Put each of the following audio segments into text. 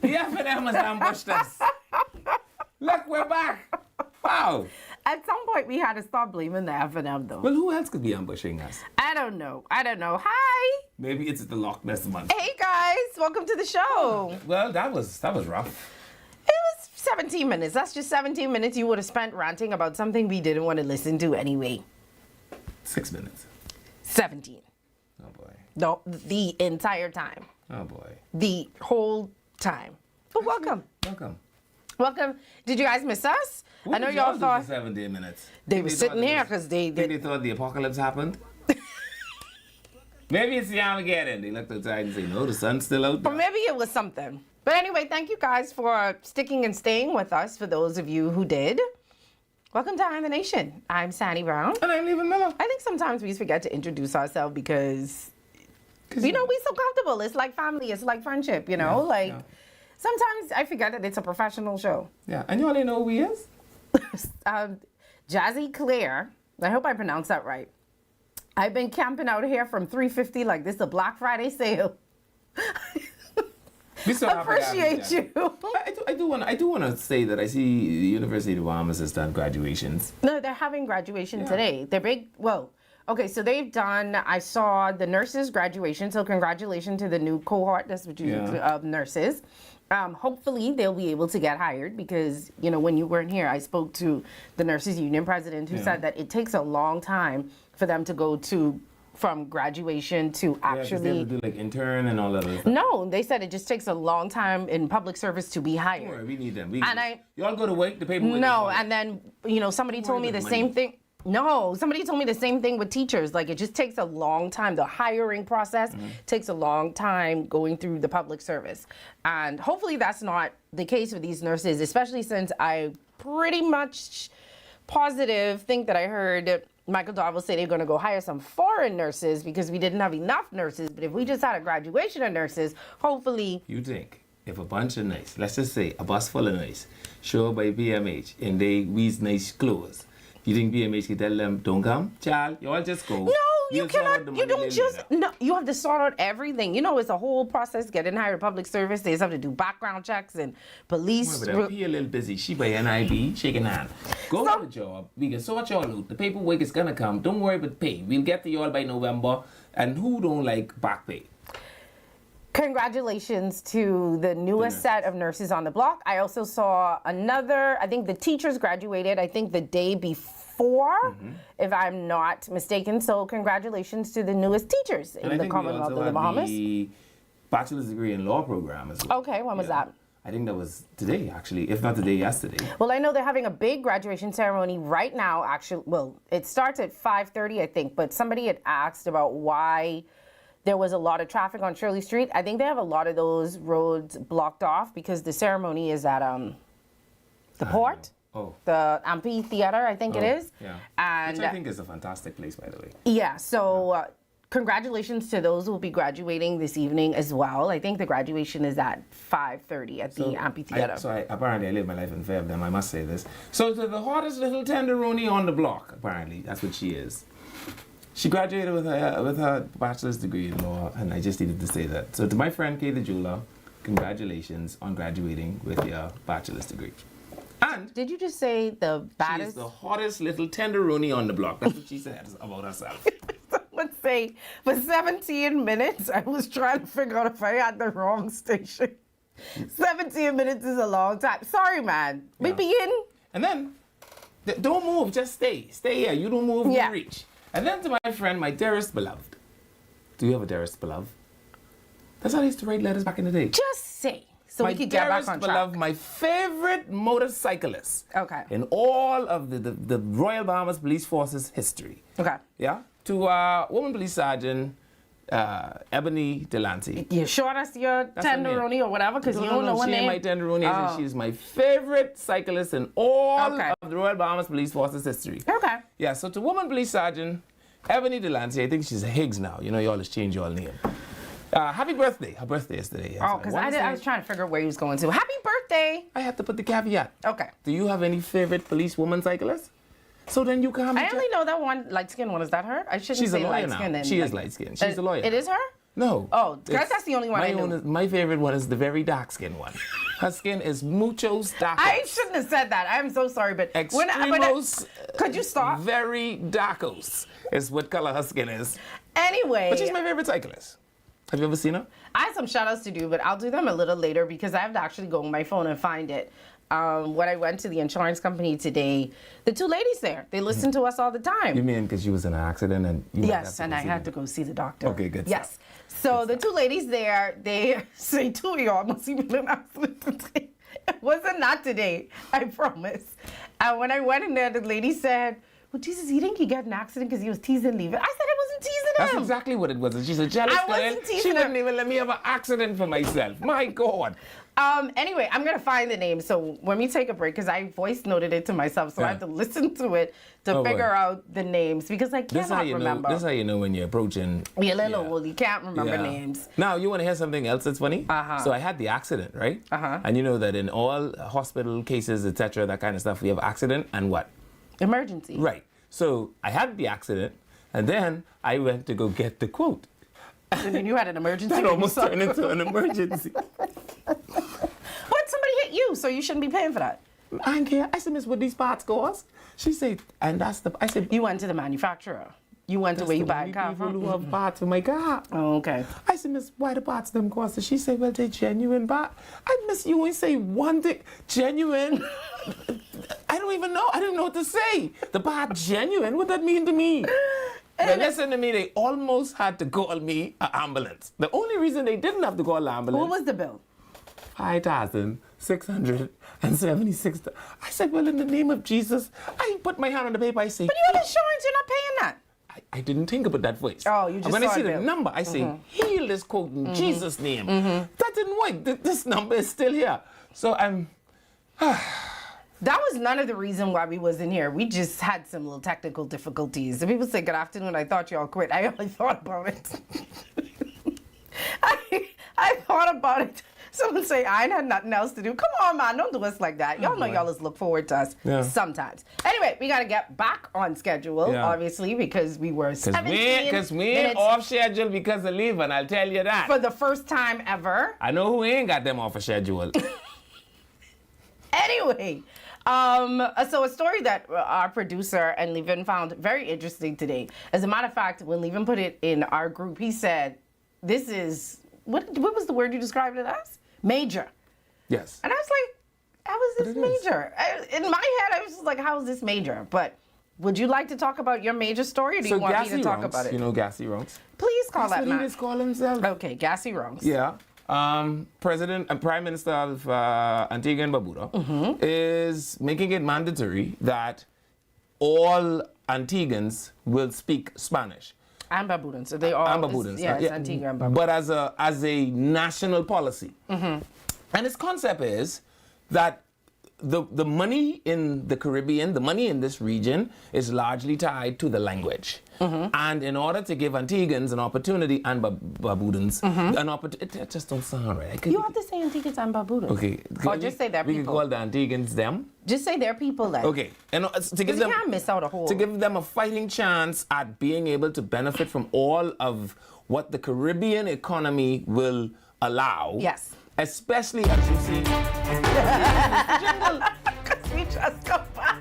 The F&M has ambushed us. Look, we're back. Wow. At some point, we had to stop blaming the F&M, though. Well, who else could be ambushing us? I don't know. Hi. Maybe it's the Loch Ness month. Hey, guys. Welcome to the show. Well, that was rough. It was 17 minutes. That's just 17 minutes you would have spent ranting about something we didn't want to listen to anyway. 6 minutes. 17. Oh, boy. No, the entire time. Oh, boy. The whole time. But welcome. Welcome. Welcome. Did you guys miss us? What I know did y'all do thought for 17 minutes. they Think were thought sitting it here was- because they Think they did. thought the apocalypse happened? Maybe it's the Armageddon. They looked outside and say, no, the sun's still out Or there. maybe it was something. But anyway, thank you guys for sticking and staying with us, for those of you who did. Welcome to Eye on the Nation. I'm Sandy Brown. And I'm Leaving Miller. I think sometimes we forget to introduce ourselves because, you know, we're so comfortable. It's like family. It's like friendship, you know? Sometimes I forget that it's a professional show. Yeah, and you already know who he is? Jazzy Claire, I hope I pronounced that right. I've been camping out here from 3:50 like this is a Black Friday sale. We so happy to have Appreciate you. I do want to say that I see the University of the Bahamas has done graduations. No, they're having graduation Yeah. today. They're big. Well, okay, so they've done. I saw the nurses' graduation. So congratulations to the new cohort. That's what you of nurses. Hopefully they'll be able to get hired because when you weren't here, I spoke to the nurses union president who said that it takes a long time for them to go from graduation to Yeah, 'cause they actually. have to do like intern and all that other stuff. No, they said it just takes a long time in public service to be Don't hired. worry, we need them. Y'all go to work, the paperwork. No, is fine. and then somebody Don't told worry me the about same money. thing. No, somebody told me the same thing with teachers. Like it just takes a long time. The hiring process takes a long time going through the public service, and hopefully that's not the case with these nurses. Especially since I pretty much positive think that I heard Michael Darville say they're going to go hire some foreign nurses because we didn't have enough nurses. But if we just had a graduation of nurses, hopefully. You think if a bunch of nice, let's just say a bus full of nice, show up by BMH and they wear nice clothes, you think BMH can tell them, don't come? Child, you all just go. No, you We'll sort out cannot. the You money don't later. just. No, you have to sort out everything. It's a whole process getting hired public service. They just have to do background checks and police. But I'll be a little busy. She by NIB, shaking hand. Go So- to the job. We can sort y'all out. The paperwork is gonna come. Don't worry about pay. We'll get to y'all by November. And who don't like back pay? Congratulations to the newest set of nurses on the block. I also saw another. I think the teachers graduated. I think the day before, if I'm not mistaken. So congratulations to the newest teachers And in I the think we Commonwealth also of the had Bahamas. the bachelor's degree in law program as well. Okay, when was Yeah. that? I think that was today, actually. If not today, yesterday. Well, I know they're having a big graduation ceremony right now, actually. Well, it starts at 5:30, I think, but somebody had asked about why there was a lot of traffic on Shirley Street. I think they have a lot of those roads blocked off because the ceremony is at the port, Oh. the amphitheater, I think it is. Yeah. And Which I think is a fantastic place, by the way. yeah, so congratulations to those who will be graduating this evening as well. I think the graduation is at 5:30 at the amphitheater. Apparently, I live my life in Fairview, I must say this. So, the hottest little tenderoni on the block, apparently, that's what she is. She graduated with her bachelor's degree in law, and I just needed to say that. So, to my friend Kay the jeweler, congratulations on graduating with your bachelor's degree. And Did you just say the she is baddest? the hottest little tenderoni on the block. That's what she said about herself. Let's say for 17 minutes, I was trying to figure out if I had the wrong station. 17 minutes is a long time. Sorry, man. We Yeah. begin. And then, don't move, just stay. Stay here. You don't move, Yeah. you reach. And then to my friend, my dearest beloved. Do you have a dearest beloved? That's how I used to write letters back in the day. Just say so My we could get back dearest on track. beloved, my favorite motorcyclist. Okay. In all of the Royal Bahamas Police Force's history. Okay. Yeah? To Woman Police Sergeant Ebony Delante. You short us your That's her name. tenderoni or whatever because you don't know her she ain't name. my tenderoni. Oh. She's my favorite cyclist in all Okay. of the Royal Bahamas Police Force's history. Okay. Yeah, so to Woman Police Sergeant Ebony Delante, I think she's a Higgs now. You always change your name. Happy birthday. Her birthday yesterday. Oh, because I was trying to figure out where he was going to. Happy birthday. I had to put the caveat. Okay. Do you have any favorite police woman cyclist? So then you can have I only know that one light-skinned one. Is that her? I shouldn't She's a say lawyer now. light-skinned. then, She is like- light-skinned. She's a lawyer. It is her? No. Oh, It's- that's the only one I knew. My favorite one is the very dark skin one. Her skin is muchos darkos. I shouldn't have said that. I'm so sorry, but Extremos. could you stop? Very darkos is what color her skin is. Anyway, But she's my favorite cyclist. Have you ever seen her? I have some shout outs to do, but I'll do them a little later because I have to actually go on my phone and find it. When I went to the insurance company today, the two ladies there, they listen to us all the time. You mean because she was in an accident and you Yes, and I had to go see the doctor. Okay, good Yes. So the two ladies there, they say two of y'all must have been in an accident today. It wasn't not today, I promise. And when I went in there, the lady said, well, Jesus, you think he got an accident because he was teasing Levi? I said I wasn't teasing That's him. exactly what it was. And she's a jealous I girl. wasn't teasing She her. wouldn't even let me have an accident for myself. My God. Anyway, I'm going to find the name. So when we take a break, because I voice noted it to myself, so I have to listen to it to Oh, boy. figure out the names because I This cannot how you remember. know. This how you know when you're approaching. You're a little old. You can't remember Yeah. names. Now you want to hear something else that's funny? Uh-huh. So I had the accident, right? Uh-huh. And you know that in all hospital cases, etc., that kind of stuff, we have accident and what? Emergency. Right. So I had the accident, and then I went to go get the quote. And then you had an emergency. That when you almost saw- turned into an emergency. What? Somebody hit you, so you shouldn't be paying for that. I don't care. I said, Miss, what these parts cost? She said, and that's the. I said, You went to the manufacturer. You went to where you buy a car people from. who have parts for my car. Oh, okay. I said, Miss, why the parts them cost? And she said, well, they're genuine parts. I Miss, you ain't say one thing. Genuine. I don't even know. I didn't know what to say. The part genuine. What that mean to me? But listen to me. They almost had to call me an ambulance. The only reason they didn't have to call an ambulance. What was the bill? 5,676. I said, well, in the name of Jesus, I put my hand on the paper. I say, But you had insurance. You're not paying that. I didn't think about that voice. Oh, you just And when I saw see it, the Bill. number, I say, heal this quote in Jesus' name. That didn't work. This number is still here. So I'm. That was none of the reason why we wasn't here. We just had some little technical difficulties. The people say, good afternoon, I thought y'all quit. I only thought about it. I thought about it. Someone say, I ain't had nothing else to do. Come on, man, don't do us like that. Y'all know y'all just look forward to us sometimes. Anyway, we got to get back on schedule, obviously, because we were 17 Because we ain't minutes off schedule because of leaving, I'll tell you that. for the first time ever. I know who ain't got them off a schedule. Anyway, so a story that our producer and Levin found very interesting today. As a matter of fact, when Levin put it in our group, he said, this is, what was the word you described it as? Major. Yes. And I was like, how is this But it is. major? In my head, I was just like, how is this major? But would you like to talk about your major story, or do you want me to talk Runks, about it? You know Gassy Runks? Please call That's that what he man. just call himself. Okay, Gassy Runks. Yeah. President and Prime Minister of Antigua and Barbuda is making it mandatory that all Antiguans will speak Spanish. And Barbudans. So they all. And Barbudans. Yeah, it's Antigua and Barbuda. But as a national policy. And its concept is that the money in the Caribbean, the money in this region is largely tied to the language. And in order to give Antiguans an opportunity and Barbudans an opportunity, it just don't sound right. You have to say Antiguans and Barbudans. Okay. Or just say their we people. can call the Antigans them. Just say their people then. Okay. And to give Because you them can't miss out a whole. to give them a fighting chance at being able to benefit from all of what the Caribbean economy will allow. Yes. Especially as you see. Because we just come back.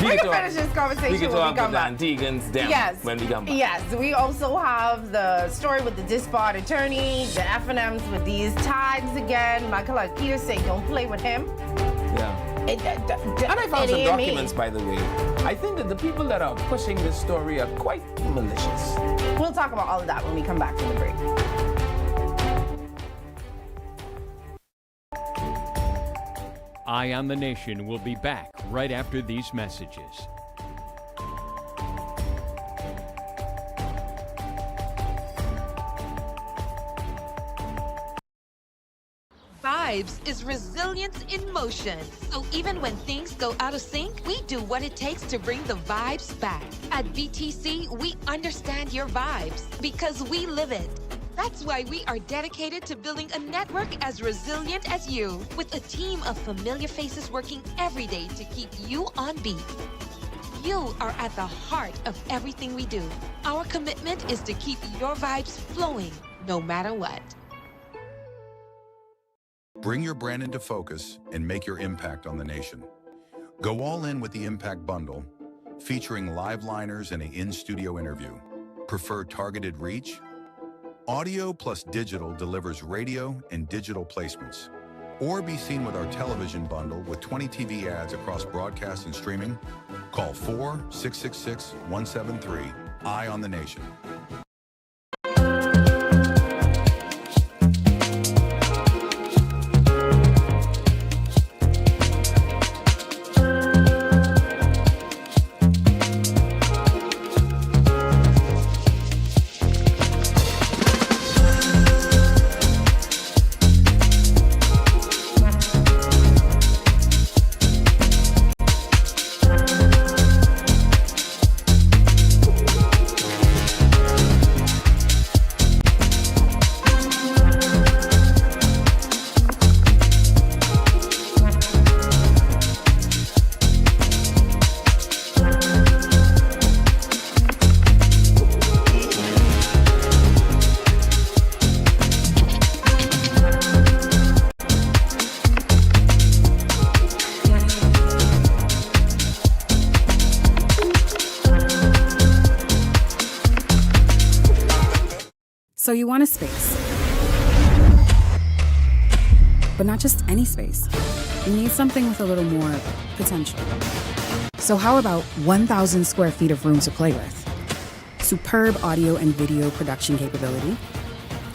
We We can can finish this conversation We can when we talk come about the back. Antigans them Yes. when we come back. Yes. We also have the story with the disbarred attorney, the F&Ms with these tags again. Michael like Peter saying, don't play with him. Yeah. And And I found some documents, by the way. I think that the people that are pushing this story are quite malicious. We'll talk about all of that when we come back from the break. Eye on the Nation will be back right after these messages. Vibes is resilience in motion. So even when things go out of sync, we do what it takes to bring the vibes back. At BTC, we understand your vibes because we live it. That's why we are dedicated to building a network as resilient as you, with a team of familiar faces working every day to keep you on beat. You are at the heart of everything we do. Our commitment is to keep your vibes flowing, no matter what. Bring your brand into focus and make your impact on the nation. Go all in with the Impact Bundle, featuring live liners and an in-studio interview. Prefer targeted reach? Audio plus digital delivers radio and digital placements. Or be seen with our television bundle with 20 TV ads across broadcast and streaming. Call 4-666-173. Eye on the Nation. So you want a space. But not just any space. You need something with a little more potential. So how about 1,000 square feet of room to play with? Superb audio and video production capability,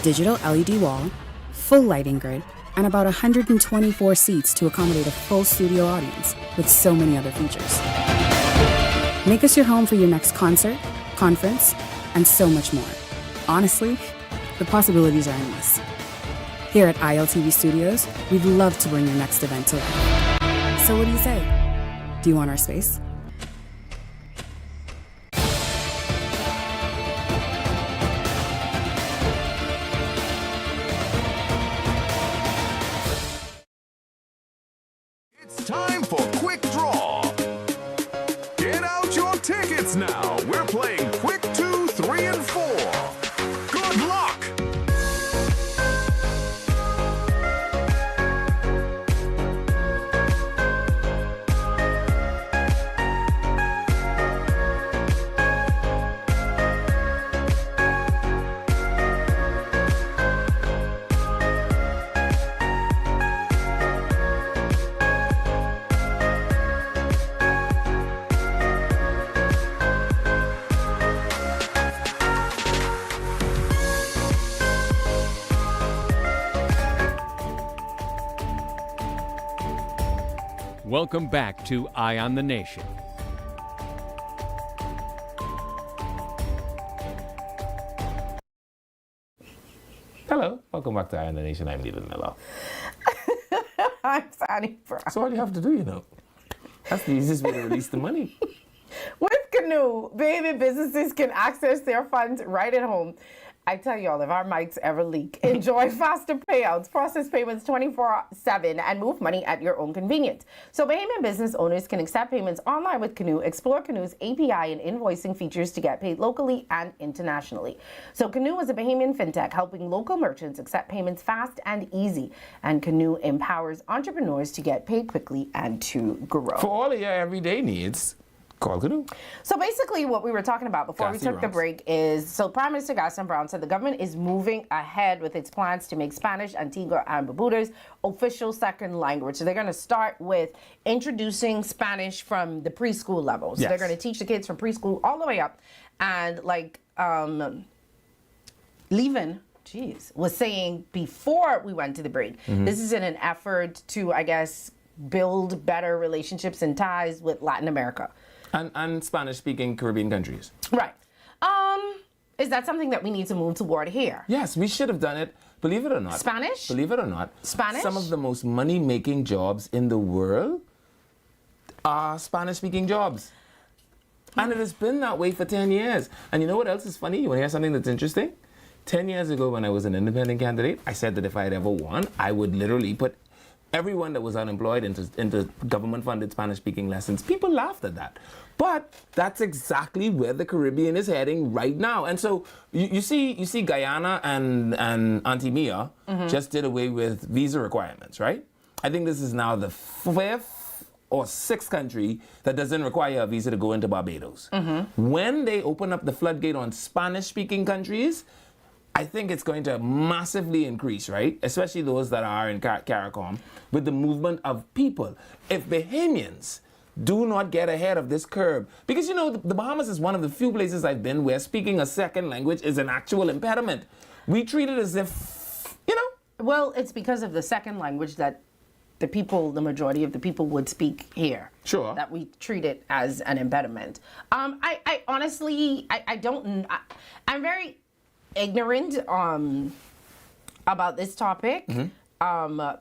digital LED wall, full lighting grid, and about 124 seats to accommodate a full studio audience with so many other features. Make us your home for your next concert, conference, and so much more. Honestly, the possibilities are endless. Here at ILTV Studios, we'd love to bring your next event to life. So what do you say? Do you want our space? It's time for Quick Draw. Get out your tickets now. We're playing Quick 2, 3, and 4. Good luck! Welcome back to Eye on the Nation. Hello, welcome back to Eye on the Nation. I'm Leland Miller. I'm Fanny Brown. So all you have to do, that's the easiest way to release the money. With Canoe, baby businesses can access their funds right at home. I tell y'all, if our mics ever leak, enjoy faster payouts, process payments 24/7, and move money at your own convenience. So Bahamian business owners can accept payments online with Canoe, explore Canoe's API and invoicing features to get paid locally and internationally. So Canoe is a Bahamian fintech helping local merchants accept payments fast and easy. And Canoe empowers entrepreneurs to get paid quickly and to grow. For all of your everyday needs, call Canoe. So basically what we were talking about before we took the break is, so Prime Minister Gaston Brown said the government is moving ahead with its plans to make Spanish, Antigua and Barbuda's official second language. So they're going to start with introducing Spanish from the preschool level. So they're going to teach the kids from preschool all the way up. And like Levin was saying before we went to the break, this is in an effort to, I guess, build better relationships and ties with Latin America. And Spanish-speaking Caribbean countries. Right. Is that something that we need to move toward here? Yes, we should have done it. Believe it or not. Spanish? Believe it or not. Spanish? Some of the most money-making jobs in the world are Spanish-speaking jobs. And it has been that way for 10 years. And you know what else is funny? You want to hear something that's interesting? 10 years ago when I was an independent candidate, I said that if I had ever won, I would literally put everyone that was unemployed into government-funded Spanish-speaking lessons. People laughed at that. But that's exactly where the Caribbean is heading right now. And so you see Guyana and Antigua just did away with visa requirements, right? I think this is now the 5th or 6th country that doesn't require a visa to go into Barbados. When they open up the floodgate on Spanish-speaking countries, I think it's going to massively increase, right? Especially those that are in CARICOM, with the movement of people. If Bahamians do not get ahead of this curve, because you know, the Bahamas is one of the few places I've been where speaking a second language is an actual impediment. We treat it as if, you know. Well, it's because of the second language that the majority of the people would speak here. Sure. That we treat it as an impediment. I honestly, I'm very ignorant about this topic. I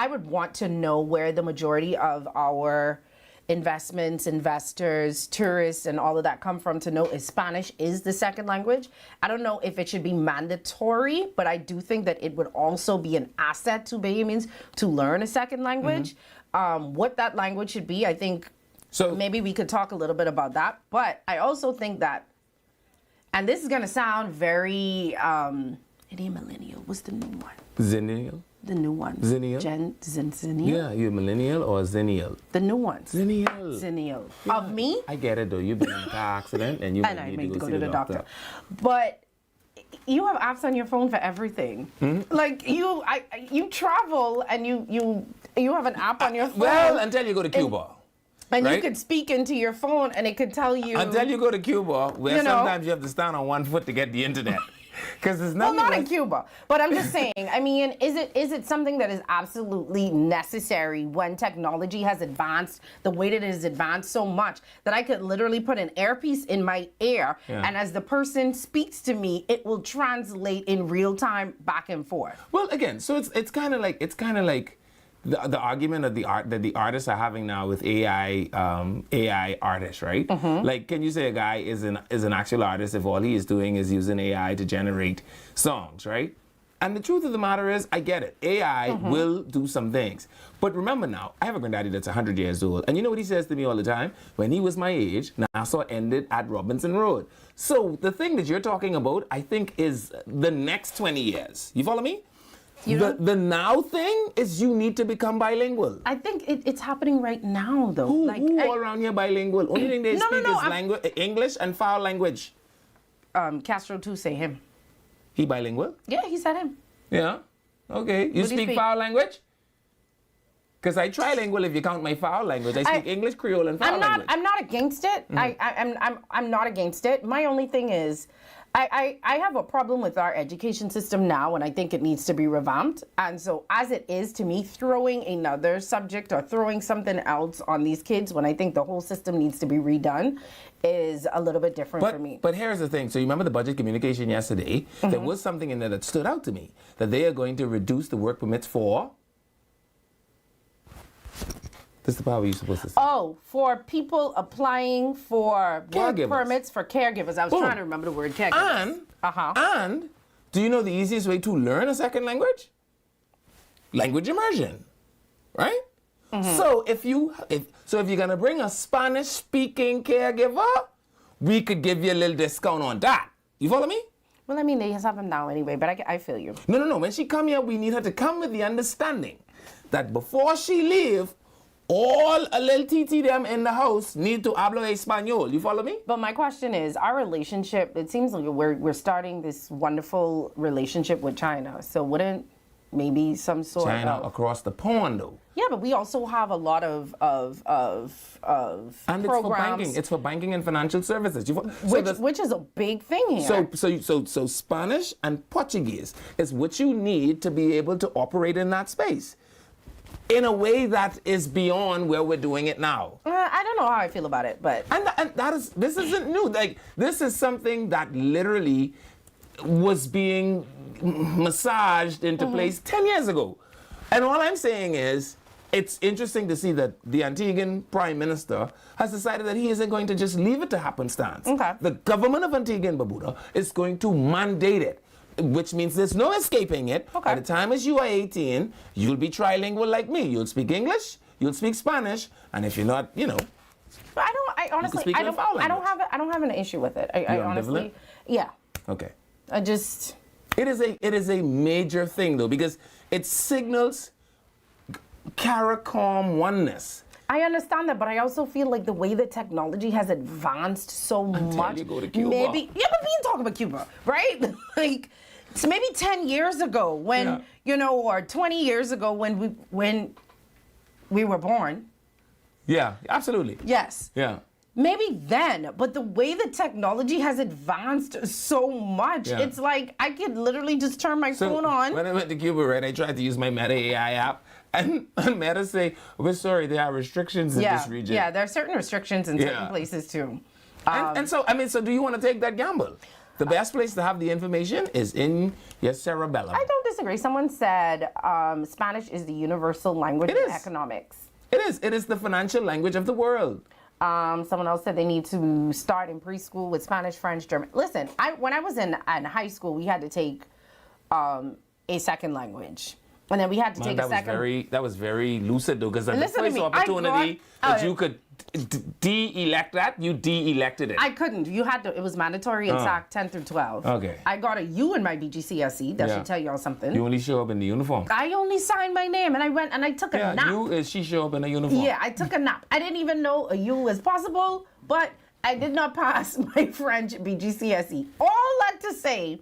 would want to know where the majority of our investments, investors, tourists, and all of that come from, to know if Spanish is the second language. I don't know if it should be mandatory, but I do think that it would also be an asset to Bahamians to learn a second language. What that language should be, I think maybe we could talk a little bit about that. But I also think that, and this is going to sound very, it ain't millennial. What's the new one? Zennial? The new one. Zennial? Zennial? Yeah, you millennial or zennial? The new ones. Zennial. Zennial. Yeah, Of me? I get it though. You've been in a car accident and you I need need to go see to the doctor. But you have apps on your phone for everything. Like you travel and you have an app on your phone. Well, until you go to Cuba. And right? you could speak into your phone and it could tell you. Until you go to Cuba, where You know. sometimes you have to stand on one foot to get the internet. Because there's Well, nothing not in like- Cuba, but I'm just saying. I mean, is it something that is absolutely necessary when technology has advanced the way that it has advanced so much that I could literally put an earpiece in my ear, and as the person speaks to me, it will translate in real time back and forth. Well, again, so it's kind of like the argument that the artists are having now with AI artists, right? Like, can you say a guy is an actual artist if all he is doing is using AI to generate songs, right? And the truth of the matter is, I get it. AI will do some things. But remember now, I have a granddaddy that's 100 years old. And you know what he says to me all the time? When he was my age, Nassau ended at Robinson Road. So the thing that you're talking about, I think, is the next 20 years. You follow me? The now thing is you need to become bilingual. I think it's happening right now, though. Who all around here bilingual? Only thing they speak is English and foul language. Castro too say him. He bilingual? Yeah, he said him. Yeah. Okay. You What do you speak speak? foul language? Because I trilingual if you count my foul language. I speak English, Creole, and foul language. I'm not against it. I'm not against it. My only thing is, I have a problem with our education system now, and I think it needs to be revamped. And so, as it is, to me, throwing another subject or throwing something else on these kids when I think the whole system needs to be redone is a little bit different for me. But here's the thing. So you remember the budget communication yesterday? There was something in there that stood out to me, that they are going to reduce the work permits for... This is the part where you're supposed to say. Oh, for people applying for work Caregivers. permits for caregivers. I was Boom. trying to remember the word caregivers. And do you know the easiest way to learn a second language? Language immersion, right? So if you're gonna bring a Spanish-speaking caregiver, we could give you a little discount on that. You follow me? Well, I mean, they have them now anyway, but I feel you. No. When she come here, we need her to come with the understanding that before she leave, all a little TT them in the house need to hablo español. You follow me? But my question is, our relationship, it seems like we're starting this wonderful relationship with China. So wouldn't maybe some sort China of... across the pond, though. Yeah, but we also have a lot of And programs. it's for banking. It's for banking and financial services. Which is a big thing here. So Spanish and Portuguese is what you need to be able to operate in that space in a way that is beyond where we're doing it now. I don't know how I feel about it, but... And this isn't new. Like, this is something that literally was being massaged into place 10 years ago. And all I'm saying is, it's interesting to see that the Antiguan Prime Minister has decided that he isn't going to just leave it to happenstance. Okay. The government of Antigua and Barbuda is going to mandate it. which means there's no escaping it. Okay. By the time as you are 18, you'll be trilingual like me. You'll speak English, you'll speak Spanish, and if you're not, you know, I honestly, speak in a foul I don't language. have an issue with it. I You're honestly, ambivalent? yeah. okay. I just, It is a major thing though, because it signals CARICOM oneness. I understand that, but I also feel like the way that technology has advanced so much. you go to Cuba. Maybe, yeah, but we didn't talk about Cuba, right? Like, so maybe 10 years ago when, Yeah. you know, or 20 years ago when we were born. Yeah, absolutely. Yes. Yeah. Maybe then, but the way that technology has advanced so much, Yeah. it's like I could literally just turn my phone on. When I went to Cuba, right, I tried to use my Meta AI app, and Meta say, "We're sorry, there are restrictions in this region." Yeah, there are certain restrictions in certain Yeah. places too. And so, I mean, so do you want to take that gamble? The best place to have the information is in your cerebellum. I don't disagree. Someone said Spanish is the universal language It of is. economics. It is. It is the financial language of the world. Someone else said they need to start in preschool with Spanish, French, German. Listen, when I was in high school, we had to take a second language, and then we had to take a second. That was very lucid though, because the Listen to first me, I opportunity got- that you could de-elect that, you de-elected it. I couldn't. You had to. It was mandatory in SAC 10 through 12. Okay. I got a U in my BGCSE. That Yeah. should tell y'all something. You only show up in the uniform. I only signed my name, and I went and I took a nap. She show up in a uniform. Yeah, I took a nap. I didn't even know a U was possible, but I did not pass my French BGCSE. All that to say,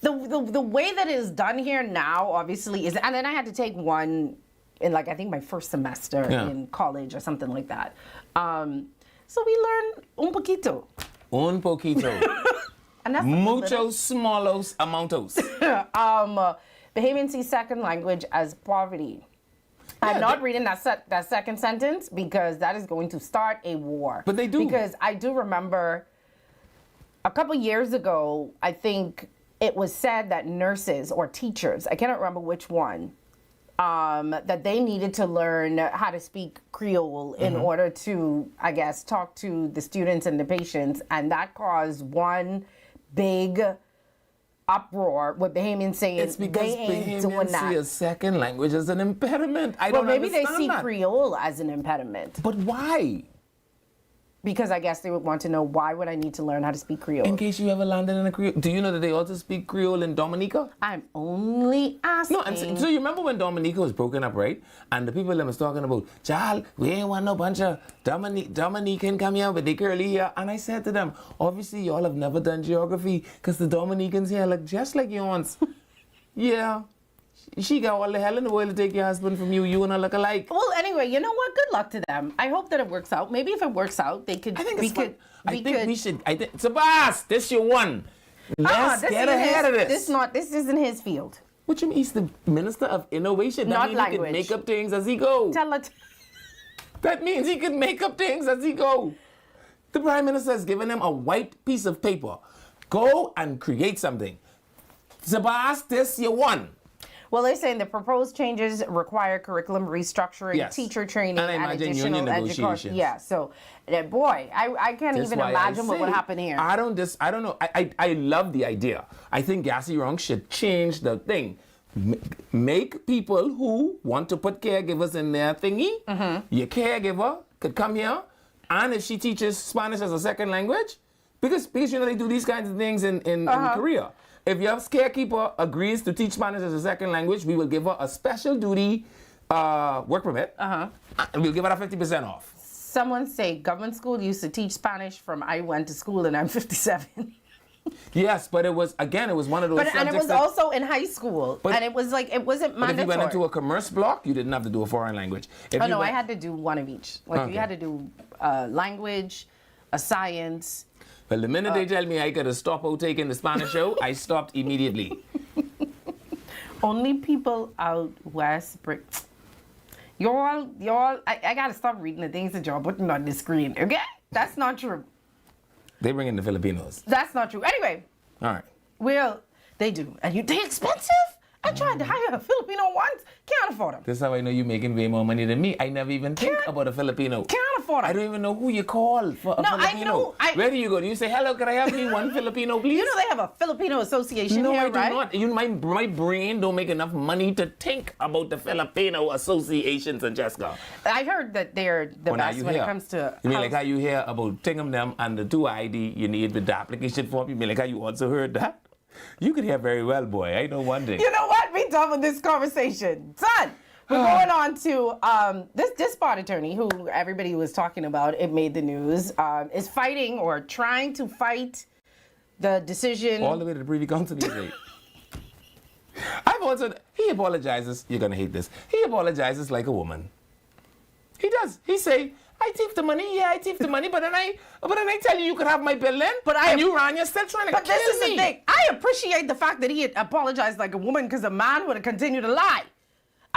the way that it is done here now, obviously, is, and then I had to take one in, like, I think my first semester Yeah. in college or something like that. So we learned un poquito. Un poquito. And that's Muchos smalos amountos. Bahamian sees second language as poverty. I'm not reading that second sentence because that is going to start a war. But they do. Because I do remember a couple years ago, I think it was said that nurses or teachers, I cannot remember which one, that they needed to learn how to speak Creole in order to, I guess, talk to the students and the patients. And that caused one big uproar with Bahamians saying It's because they ain't doing Bahamians see a that. second language as an impediment. I Well, don't maybe they understand see that. Creole as an impediment. But why? Because I guess they would want to know, why would I need to learn how to speak Creole? In case you ever landed in a Creole. Do you know that they also speak Creole in Dominica? I'm only asking. No, so you remember when Dominica was broken up, right? And the people that was talking about, child, we ain't want no bunch of Dominican come here with the curly hair. And I said to them, obviously y'all have never done geography because the Dominicans here look just like yours. Yeah. She got all the hell in the world to take your husband from you. You and her look alike. Well, anyway, you know what? Good luck to them. I hope that it works out. Maybe if it works out, they could. I think we it's could. fun. I think we should. Sabas, this your one. Let's this get isn't ahead his, of this. This isn't his field. What you mean? He's the Minister of Innovation. That Not means he language. can make up things as he go. Tell it. That means he can make up things as he go. The Prime Minister has given him a white piece of paper. Go and create something. Sabas, this your one. Well, they're saying the proposed changes require curriculum restructuring, Yes. teacher training, And I and imagine additional union education. negotiations. Yeah. So, boy, I can't That's even why I imagine what would say, happen here. I don't know. I love the idea. I think Gassi Rong should change the thing. Make people who want to put caregivers in their thingy. Your caregiver could come here, and if she teaches Spanish as a second language, because you know they do these kinds of things in Korea. If your carekeeper agrees to teach Spanish as a second language, we will give her a special duty work permit, and we'll give her a 50% off. Someone say government school used to teach Spanish from I went to school and I'm 57. Yes, but it was one of those But and it subjects was that- also in high school, But- and it was like it wasn't But mandatory. if you went into a commerce block, you didn't have to do a foreign language. If Oh you no, I went- had to do one of each. Like Okay. you had to do language, a science. Well, the minute they tell me I gotta stop out taking the Spanish show, I stopped immediately. Only people out west bring. Y'all, I gotta stop reading the things that y'all putting on the screen. Okay, that's not true. They bring in the Filipinos. That's not true. Anyway, All right. well, they do, and they expensive. And tried to hire a Filipino once. Can't afford him. This is how I know you're making way more money than me. I never even think about a Filipino. Can't afford him. I don't even know who you call for a No, I Filipino. know, Where do you go? Do you say, hello, can I have me one Filipino, please? You know they have a Filipino association No, here, I do right? not. My brain don't make enough money to think about the Filipino associations in Jessica. I heard that they're the Well, now best you when hear. it comes to You mean house- like how you hear about Tingham them and the 2ID you need with the application form? You mean like how you also heard that? You could hear very well, boy. I know one thing. You know what? We done with this conversation. Son, we're going on to this spot attorney who everybody was talking about. It made the news. Is fighting or trying to fight the decision. All the way to the Privy Council, you say. He apologizes. You're going to hate this. He apologizes like a woman. He does. He say, I thief the money. Yeah, I thief the money. But then I tell you could have my bill then. And you ran, you're still trying to But kill this is me. the thing. I appreciate the fact that he had apologized like a woman because a man would have continued to lie.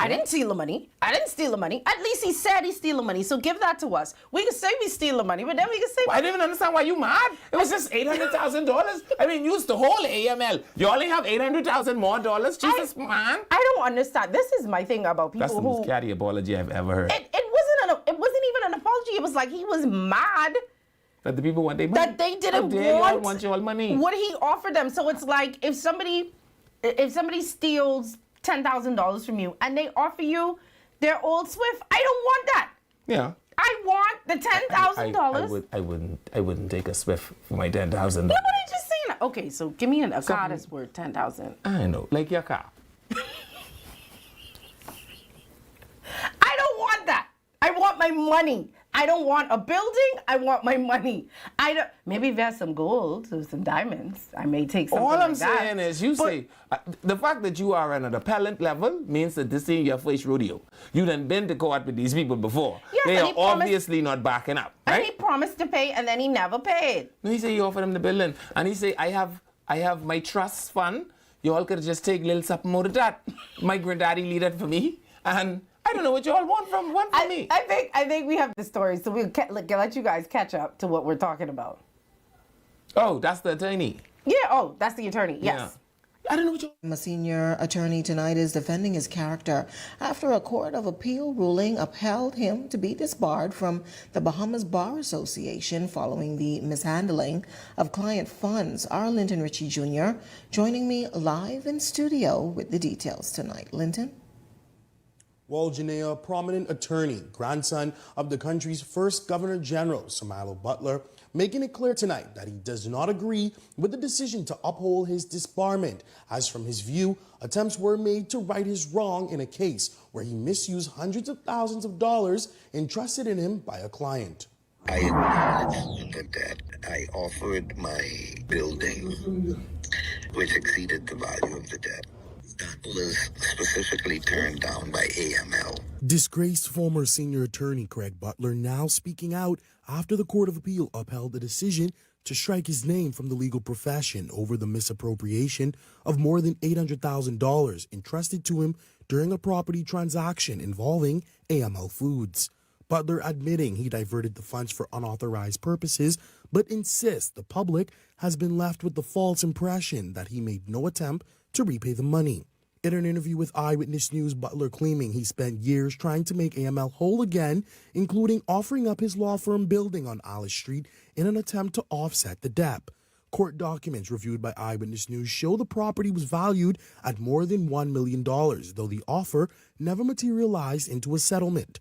I didn't steal the money. I didn't steal the money. At least he said he stole the money. So give that to us. We can say we steal the money, but then we can say. I didn't even understand why you mad. It was just $800,000. I mean, use the whole AML. You only have $800,000 more dollars. Jesus, man. I don't understand. This is my thing about people That's the who. most catty apology I've ever heard. It wasn't even an apology. It was like he was mad That the people want their money. that they didn't How dare y'all want your money. what he offered them. So it's like if somebody steals $10,000 from you and they offer you their old Swift, I don't want that. Yeah. I want the $10,000. I wouldn't take a Swift for my $10,000. Nobody just saying that. Okay, so give me a car that's worth $10,000. I know, like your car. I don't want that. I want my money. I don't want a building. I want my money. Maybe if there's some gold or some diamonds, I may take something All I'm like that. saying is, the fact that you are at an appellant level means that this ain't your first rodeo. You done been to court with these people before. Yes, they and are he promised- obviously not backing up, And right? he promised to pay, and then he never paid. No, he said he offered him the building, and he said, I have my trust fund. You all could just take little something out of that. My granddaddy leave that for me, and I don't know what you all want from me. I think we have the story, so we'll let you guys catch up to what we're talking about. Oh, that's the attorney. Yeah. Oh, that's the attorney. Yes. Yeah. I don't know what you. A senior attorney tonight is defending his character after a court of appeal ruling upheld him to be disbarred from the Bahamas Bar Association following the mishandling of client funds. Our Linton Ritchie Jr. joining me live in studio with the details tonight. Linton? Well, Janaea, a prominent attorney, grandson of the country's first Governor General, Samalo Butler, making it clear tonight that he does not agree with the decision to uphold his disbarment, as from his view, attempts were made to right his wrong in a case where he misused hundreds of thousands of dollars entrusted in him by a client. I acknowledge the debt. I offered my building, which exceeded the value of the debt. That was specifically turned down by AML. Disgraced former senior attorney Craig Butler now speaking out after the Court of Appeal upheld the decision to strike his name from the legal profession over the misappropriation of more than $800,000 entrusted to him during a property transaction involving AML Foods. Butler admitting he diverted the funds for unauthorized purposes, but insists the public has been left with the false impression that he made no attempt to repay the money. In an interview with Eyewitness News, Butler claiming he spent years trying to make AML whole again, including offering up his law firm building on Alice Street in an attempt to offset the debt. Court documents reviewed by Eyewitness News show the property was valued at more than $1 million, though the offer never materialized into a settlement.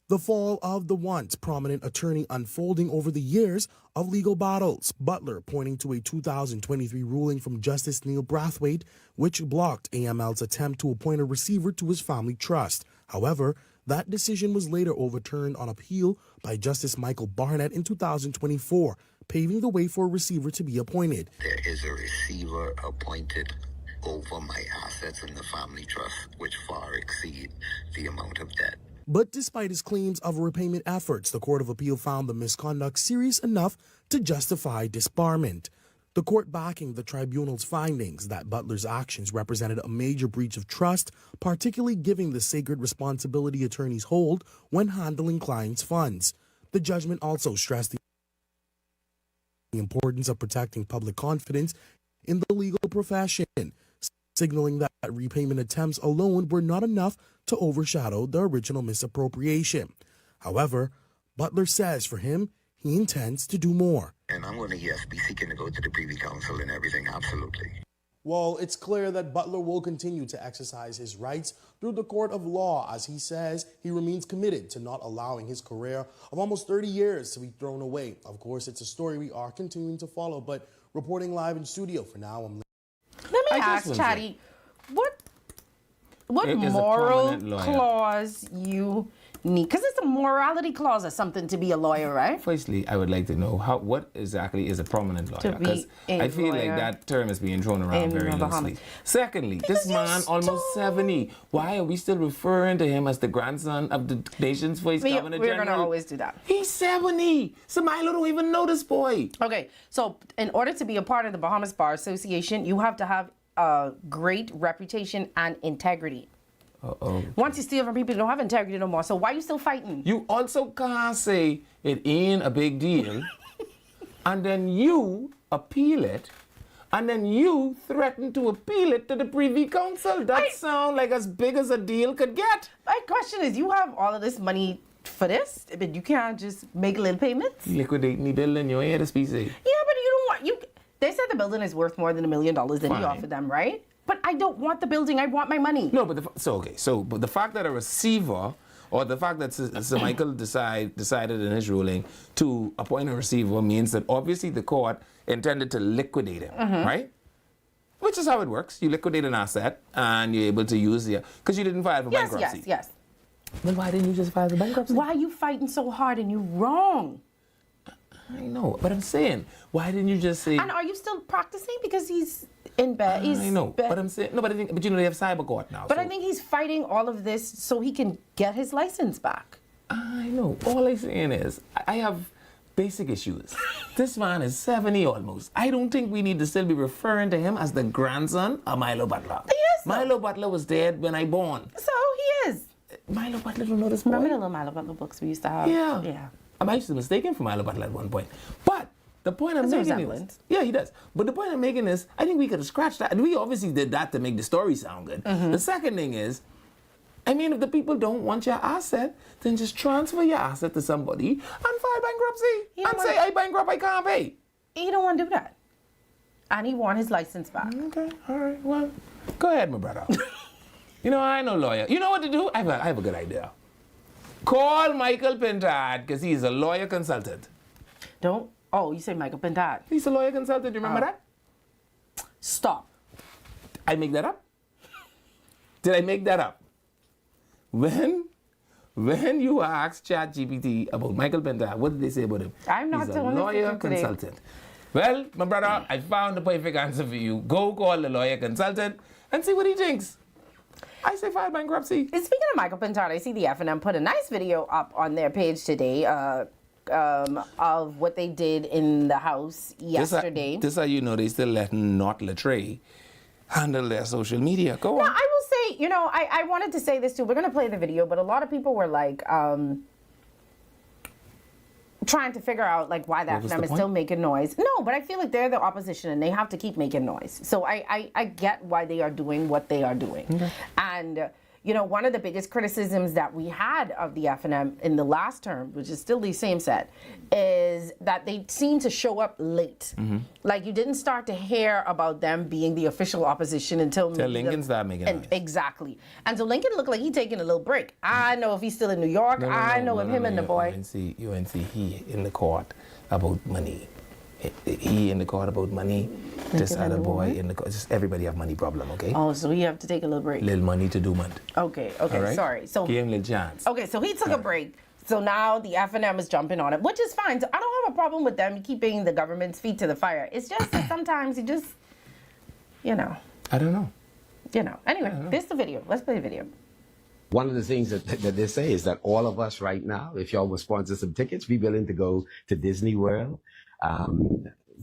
The fall of the once prominent attorney unfolding over the years of legal battles. Butler pointing to a 2023 ruling from Justice Neil Brathwaite, which blocked AML's attempt to appoint a receiver to his family trust. However, that decision was later overturned on appeal by Justice Michael Barnett in 2024, paving the way for a receiver to be appointed. There is a receiver appointed over my assets in the family trust, which far exceed the amount of debt. But despite his claims of repayment efforts, the Court of Appeal found the misconduct serious enough to justify disbarment. The court backing the tribunal's findings that Butler's actions represented a major breach of trust, particularly giving the sacred responsibility attorneys hold when handling clients' funds. The judgment also stressed the importance of protecting public confidence in the legal profession, signaling that repayment attempts alone were not enough to overshadow the original misappropriation. However, Butler says for him, he intends to do more. And I'm going to, yes, be seeking to go to the Privy Council and everything, absolutely. Well, it's clear that Butler will continue to exercise his rights through the court of law, as he says he remains committed to not allowing his career of almost 30 years to be thrown away. Of course, it's a story we are continuing to follow, but reporting live in studio for now, I'm... Let me ask, Chatty, what moral clause you need? Because it's a morality clause or something to be a lawyer, right? Firstly, I would like to know what exactly is a prominent lawyer, because I feel like that term is being thrown around very loosely. Secondly, this man almost 70. Why are we still referring to him as the grandson of the nation's first governor general? We're going to always do that. He's 70. Samilo don't even know this boy. Okay, so in order to be a part of the Bahamas Bar Association, you have to have a great reputation and integrity. Once you steal from people, you don't have integrity no more. So why are you still fighting? You also can't say it ain't a big deal, and then you appeal it, and then you threaten to appeal it to the Privy Council. That sounds like as big as a deal could get. My question is, you have all of this money for this, but you can't just make little payments? Liquidating the building, you ain't had a species. Yeah, but you don't want... They said the building is worth more than $1 million that he offered them, right? But I don't want the building. I want my money. No, but but the fact that a receiver, or the fact that Sir Michael decided in his ruling to appoint a receiver, means that obviously the court intended to liquidate him, right? Which is how it works. You liquidate an asset and you're able to use the... Because you didn't file for bankruptcy. Yes. Then why didn't you just file for bankruptcy? Why are you fighting so hard and you're wrong? I know, but I'm saying, why didn't you just say... And are you still practicing? Because he's in bed. I know, but I'm saying... No, but you know, they have cyber court now. But I think he's fighting all of this so he can get his license back. I know. All I'm saying is, I have basic issues. This man is 70 almost. I don't think we need to still be referring to him as the grandson of Milo Butler. He is. Milo Butler was dead when I born. So he is. Milo Butler don't know this boy. Remember the little Milo Butler books we used to have? Yeah. I used to mistake him for Milo Butler at one point. But the point I'm making is... Yeah, he does. But the point I'm making is, I think we could have scratched that. And we obviously did that to make the story sound good. The second thing is, I mean, if the people don't want your asset, then just transfer your asset to somebody and file bankruptcy. And say, I bankrupt, I can't pay. He don't want to do that. And he want his license back. Okay, all right. Well, go ahead, my brother. You know, I ain't no lawyer. You know what to do? I have a good idea. Call Michael Pintard, because he's a lawyer consultant. Oh, you say Michael Pintard. He's a lawyer consultant. You remember that? Stop. I make that up? Did I make that up? When you ask ChatGPT about Michael Pintard, what did they say about him? I'm not He's a lawyer consultant. Well, my brother, I found the perfect answer for you. Go call the lawyer consultant and see what he thinks. I say file bankruptcy. Speaking of Michael Pintard, I see the F&M put a nice video up on their page today of what they did in the House yesterday. This is how you know they still letting Not Latre handle their social media. Go on. I will say, you know, I wanted to say this too. We're going to play the video, but a lot of people were like... trying to figure out like why the F&M is still making noise. No, but I feel like they're the opposition and they have to keep making noise. So I get why they are doing what they are doing. And you know, one of the biggest criticisms that we had of the F&M in the last term, which is still the same set, is that they seem to show up late. Like you didn't start to hear about them being the official opposition until Lincoln started making noise. Exactly. And so Lincoln looked like he's taking a little break. I know if he's still in New York. I know if him and the boy. UNC, he in the court about money. He in the court about money. This other boy in the court. Just everybody have money problem, okay? Oh, so he have to take a little break. Little money to do month. Okay, right? Sorry. So give him a chance. Okay, so he took a break. So now the F&M is jumping on it, which is fine. So I don't have a problem with them keeping the government's feet to the fire. It's just that sometimes you just, you know. I don't know. You know. Anyway, this is the video. Let's play the video. One of the things that they say is that all of us right now, if y'all will sponsor some tickets, be willing to go to Disney World,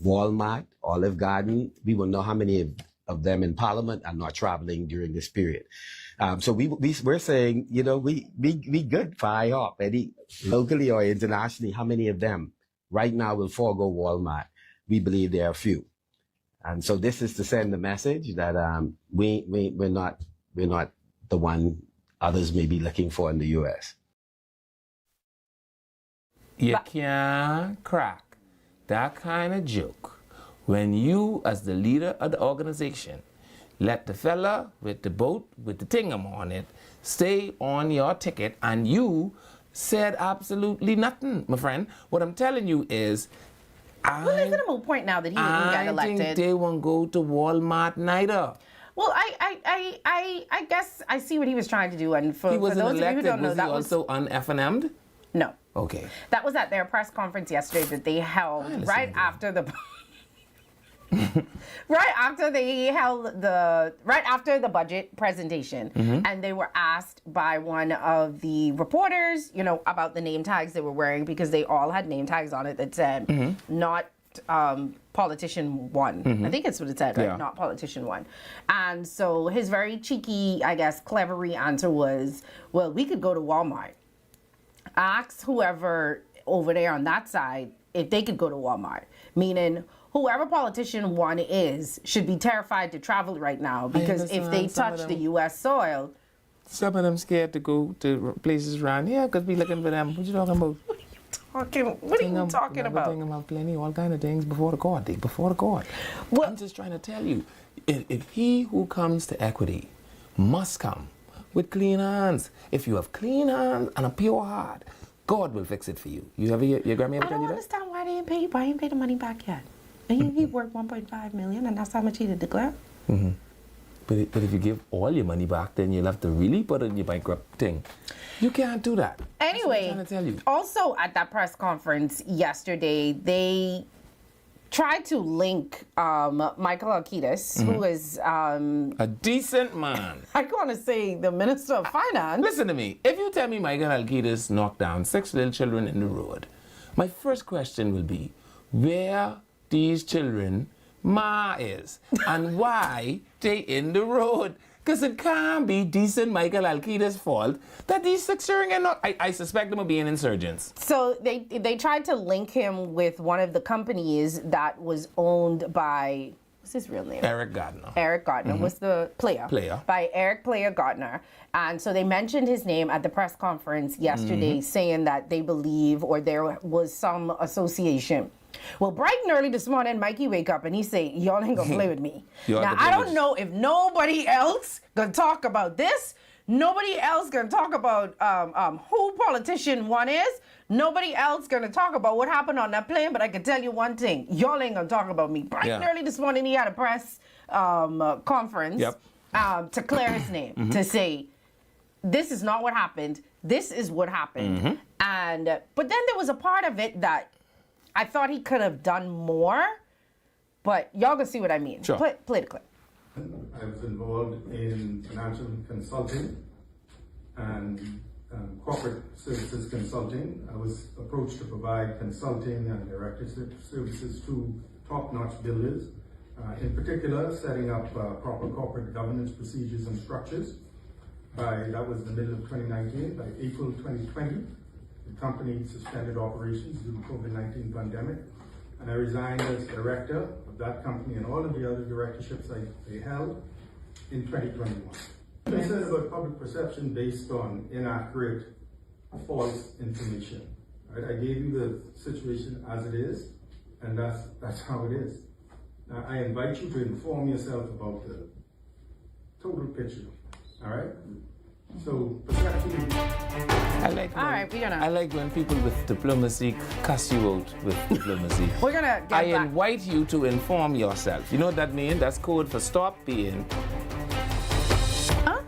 Walmart, Olive Garden. We will know how many of them in Parliament are not traveling during this period. So we're saying, you know, we good for IHOP, Eddie, locally or internationally. How many of them right now will forego Walmart? We believe there are few. And so this is to send the message that we're not the one others may be looking for in the U.S. You can't crack that kind of joke when you, as the leader of the organization, let the fella with the boat with the tingum on it stay on your ticket, and you said absolutely nothing, my friend. What I'm telling you is, Well, is it a moot point now that he didn't get elected? I think they won't go to Walmart neither. Well, I guess I see what he was trying to do, and for He those wasn't of you who elected. don't know, Was he that was also un-FNM'd? no. Okay. That was at their press conference yesterday that they held right after the right after the budget presentation, and they were asked by one of the reporters, about the name tags they were wearing, because they all had name tags on it that said not politician one. I think it's what it said, right? Yeah. Not politician one. And so his very cheeky, I guess, clevery answer was, well, we could go to Walmart. Ask whoever over there on that side if they could go to Walmart. Meaning, whoever politician one is should be terrified to travel right now, because if they touch the U.S. soil. Some of them scared to go to places around here because we looking for them. What you talking about? What are you talking about? Thing about plenty, all kind of things before the court. Before the court. Well, I'm just trying to tell you, if he who comes to equity must come with clean hands. If you have clean hands and a pure heart, God will fix it for you. You ever your grandma ever I tell don't you that? understand why they didn't pay. Why didn't pay the money back yet? And he worth $1.5 million, and that's how much he did declare. Mm-hmm. But if you give all your money back, then you'll have to really put it in your bankrupt thing. You can't do that. Anyway, That's what I'm trying to tell you. Also at that press conference yesterday, they tried to link Michael Alkitis, who is a decent man. I want to say the Minister of Finance. Listen to me. If you tell me Michael Alkitis knocked down 6 little children in the road, my first question will be, where these children ma is and why they in the road? Because it can't be decent Michael Alkitis' fault that these 6 children are not. I suspect them of being insurgents. So they tried to link him with one of the companies that was owned by, what's his real name? Eric Gardner. Eric Gardner was the player. By Eric Player Gardner. And so they mentioned his name at the press conference yesterday, saying that they believe, or there was some association. Well, bright and early this morning, Mikey wake up and he say, y'all ain't gonna play with me. Now, I don't know if nobody else gonna talk about this. Nobody else gonna talk about who politician one is. Nobody else gonna talk about what happened on that plane, but I can tell you one thing. Y'all ain't gonna talk about me. Bright and early this morning, he had a press conference to clear his name, to say, this is not what happened. This is what happened. But then there was a part of it that I thought he could have done more, but y'all can see what I mean. Sure. Play the clip. I was involved in financial consulting and corporate services consulting. I was approached to provide consulting and directorship services to top-notch builders, in particular setting up proper corporate governance procedures and structures. That was the middle of 2019. By April 2020, the company suspended operations due to the COVID-19 pandemic, and I resigned as director of that company and all of the other directorships I held in 2021. Concerned about public perception based on inaccurate, false information. Right? I gave you the situation as it is, and that's how it is. Now, I invite you to inform yourself about the total picture. All right? So, perception. I like when people with diplomacy cuss you out with diplomacy. We're gonna get I back. invite you to inform yourself. You know what that means? That's code for stop being. Huh?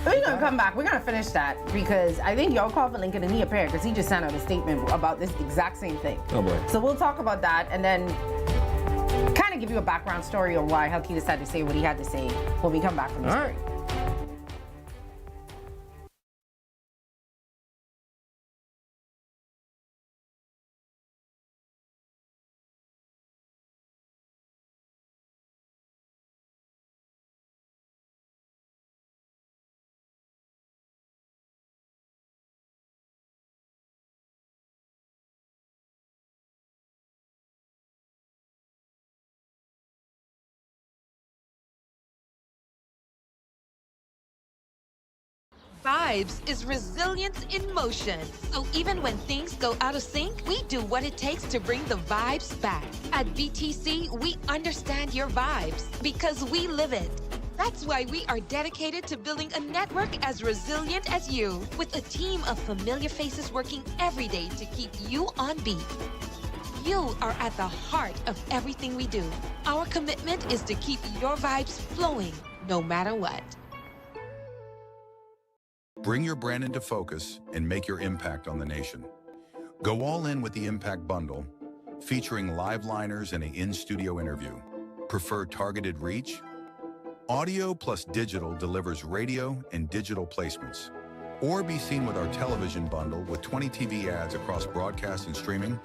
We're gonna come back. We're gonna finish that because I think y'all called for Lincoln and he appeared because he just sent out a statement about this exact same thing. Oh boy. So we'll talk about that and then kind of give you a background story on why Alkitis had to say what he had to say when we come back from this break. Vibes is resilience in motion. So even when things go out of sync, we do what it takes to bring the vibes back. At BTC, we understand your vibes because we live it. That's why we are dedicated to building a network as resilient as you, with a team of familiar faces working every day to keep you on beat. You are at the heart of everything we do. Our commitment is to keep your vibes flowing, no matter what. Bring your brand into focus and make your impact on the nation. Go all in with the Impact Bundle, featuring live liners and an in-studio interview. Prefer targeted reach? Audio plus digital delivers radio and digital placements. Or be seen with our television bundle with 20 TV ads across broadcast and streaming.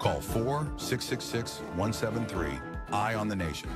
Call 4-666-173. Eye on the Nation.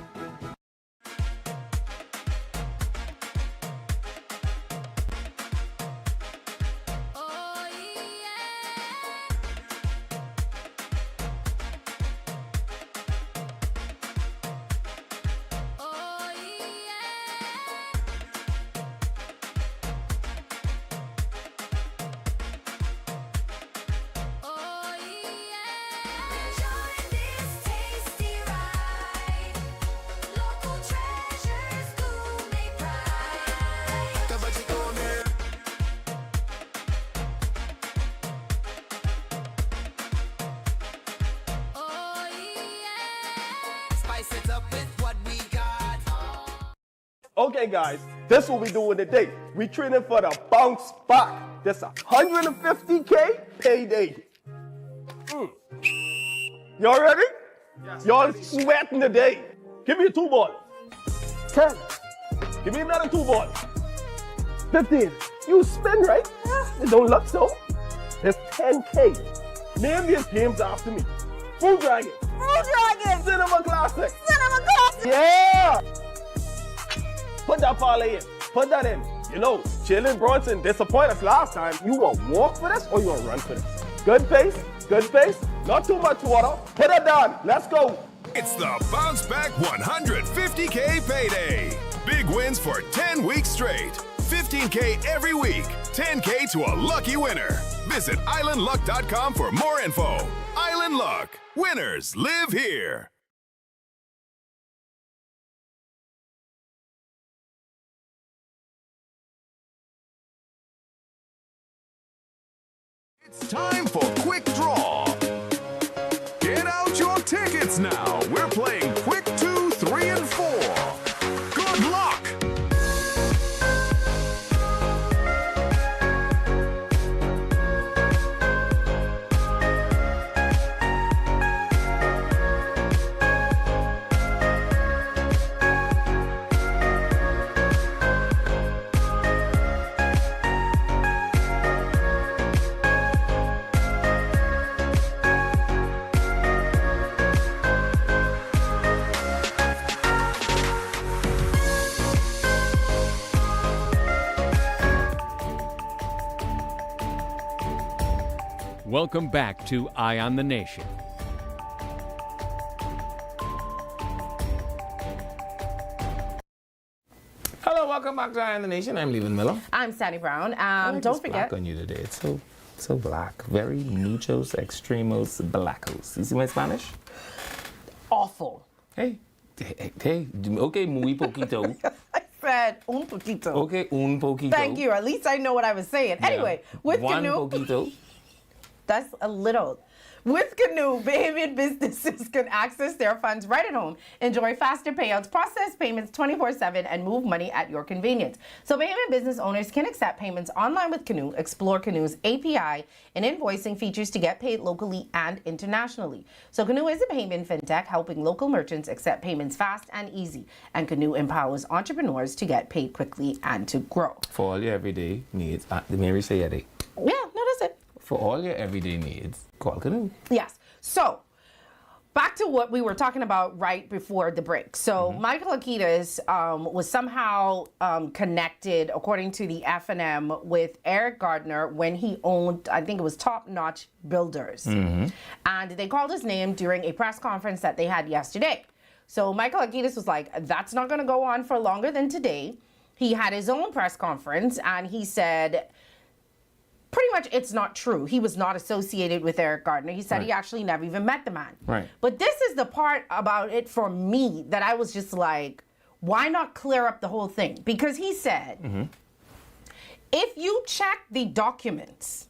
Okay guys, this what we doing today. We training for the bounce back. This 150K payday. Y'all ready? Yes. Y'all sweating today. Give me a 2 ball. 10. Give me another 2 ball. 15. You spin, right? It don't look so. There's 10K. Name these games after me. Fruit Dragon. Fruit Dragon. Cinema Classic. Cinema Classic. Yeah. Put that parlay in. Put that in. You know, Jalen Brunson disappointed us last time. You want to walk for this or you want to run for this? Good pace. Good pace. Not too much water. Put it down. Let's go. It's the Bounce Back 150K payday. Big wins for 10 weeks straight. 15K every week. 10K to a lucky winner. Visit islandluck.com for more info. Island Luck. Winners live here. It's time for Quick Draw. Get out your tickets now. We're playing Quick 2, 3, and 4. Good luck. Welcome back to Eye on the Nation. Hello, welcome back to Eye on the Nation. I'm Leland Miller. I'm Sandy Brown. Don't Don't forget. black on you today. It's so black. Very muchos, extremos, blancos. You see my Spanish? Awful. Hey. Okay, muy poquito. I said un poquito. Okay, un poquito. Thank you. At least I know what I was saying. Yeah. Anyway, with One Canoe. poquito. That's a little. With Canoe, Bahamian businesses can access their funds right at home, enjoy faster payouts, process payments 24/7, and move money at your convenience. So Bahamian business owners can accept payments online with Canoe, explore Canoe's API and invoicing features to get paid locally and internationally. So Canoe is a Bahamian fintech helping local merchants accept payments fast and easy. And Canoe empowers entrepreneurs to get paid quickly and to grow. For all your everyday needs, the Mary say it. Yeah, no, that's it. For all your everyday needs, call Canoe. Yes. So, back to what we were talking about right before the break. So, Michael Akitas was somehow connected, according to the F&M, with Eric Gardner when he owned, I think it was Top Notch Builders. And they called his name during a press conference that they had yesterday. So, Michael Akitas was like, that's not going to go on for longer than today. he had his own press conference and he said pretty much it's not true. He was not associated with Eric Gardner. He said he actually never even met the man. Right. But this is the part about it for me that I was just like, why not clear up the whole thing? Because he said, if you check the documents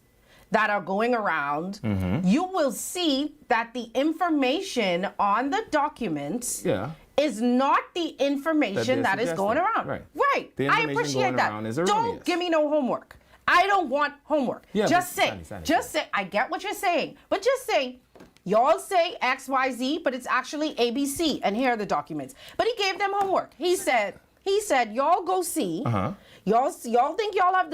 that are going around, you will see that the information on the documents is not the information that is going around. Right. The I information appreciate going that. around is Don't erroneous. give me no homework. I don't want homework. Yeah, just but say, Sandy. just say, I get what you're saying, but just say, y'all say X, Y, Z, but it's actually ABC, and here are the documents. But he gave them homework. He said, y'all go see, y'all think y'all have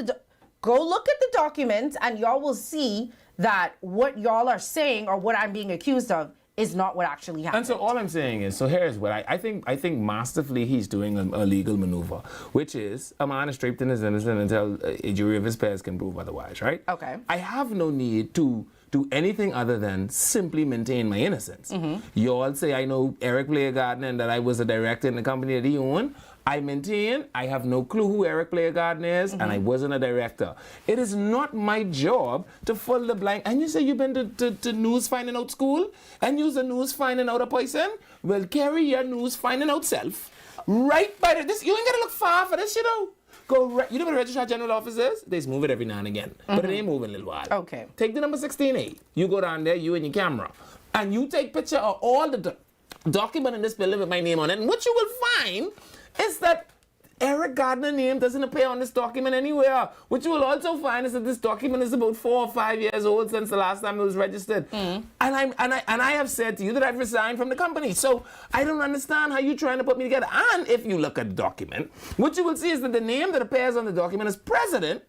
go look at the documents, and y'all will see that what y'all are saying or what I'm being accused of is not what actually happened. And so all I'm saying is, so here's what I think masterfully he's doing a legal maneuver, which is a man is draped in his innocent until a jury of his peers can prove otherwise, right? Okay. I have no need to do anything other than simply maintain my innocence. You all say I know Eric Player Gardner and that I was a director in the company that he owned. I maintain I have no clue who Eric Player Gardner is, and I wasn't a director. It is not my job to fill the blank. And you say you've been to news finding out school and use the news finding out a person? Well, carry your news finding out self. Right by this, you ain't gotta look far for this, you know. You know what the Registrar General office is? They just move it every now and again. But it ain't moving a little while. Okay. Take the number 16A. You go down there, you and your camera. And you take picture of all the document in this building with my name on it. And what you will find is that Eric Gardner's name doesn't appear on this document anywhere. What you will also find is that this document is about 4 or 5 years old since the last time it was registered. And I have said to you that I've resigned from the company. So I don't understand how you're trying to put me together. And if you look at the document, what you will see is that the name that appears on the document is President,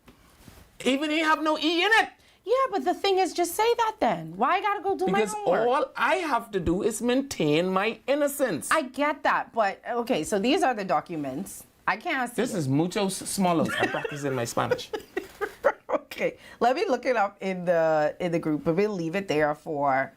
even if you have no E in it. Yeah, but the thing is, just say that then. Why I gotta go do because my homework? Because all I have to do is maintain my innocence. I get that, but okay, so these are the documents. I can't see This is muchos smalos. I'm practicing my Spanish. Okay, let me look it up in the group, but we'll leave it there for...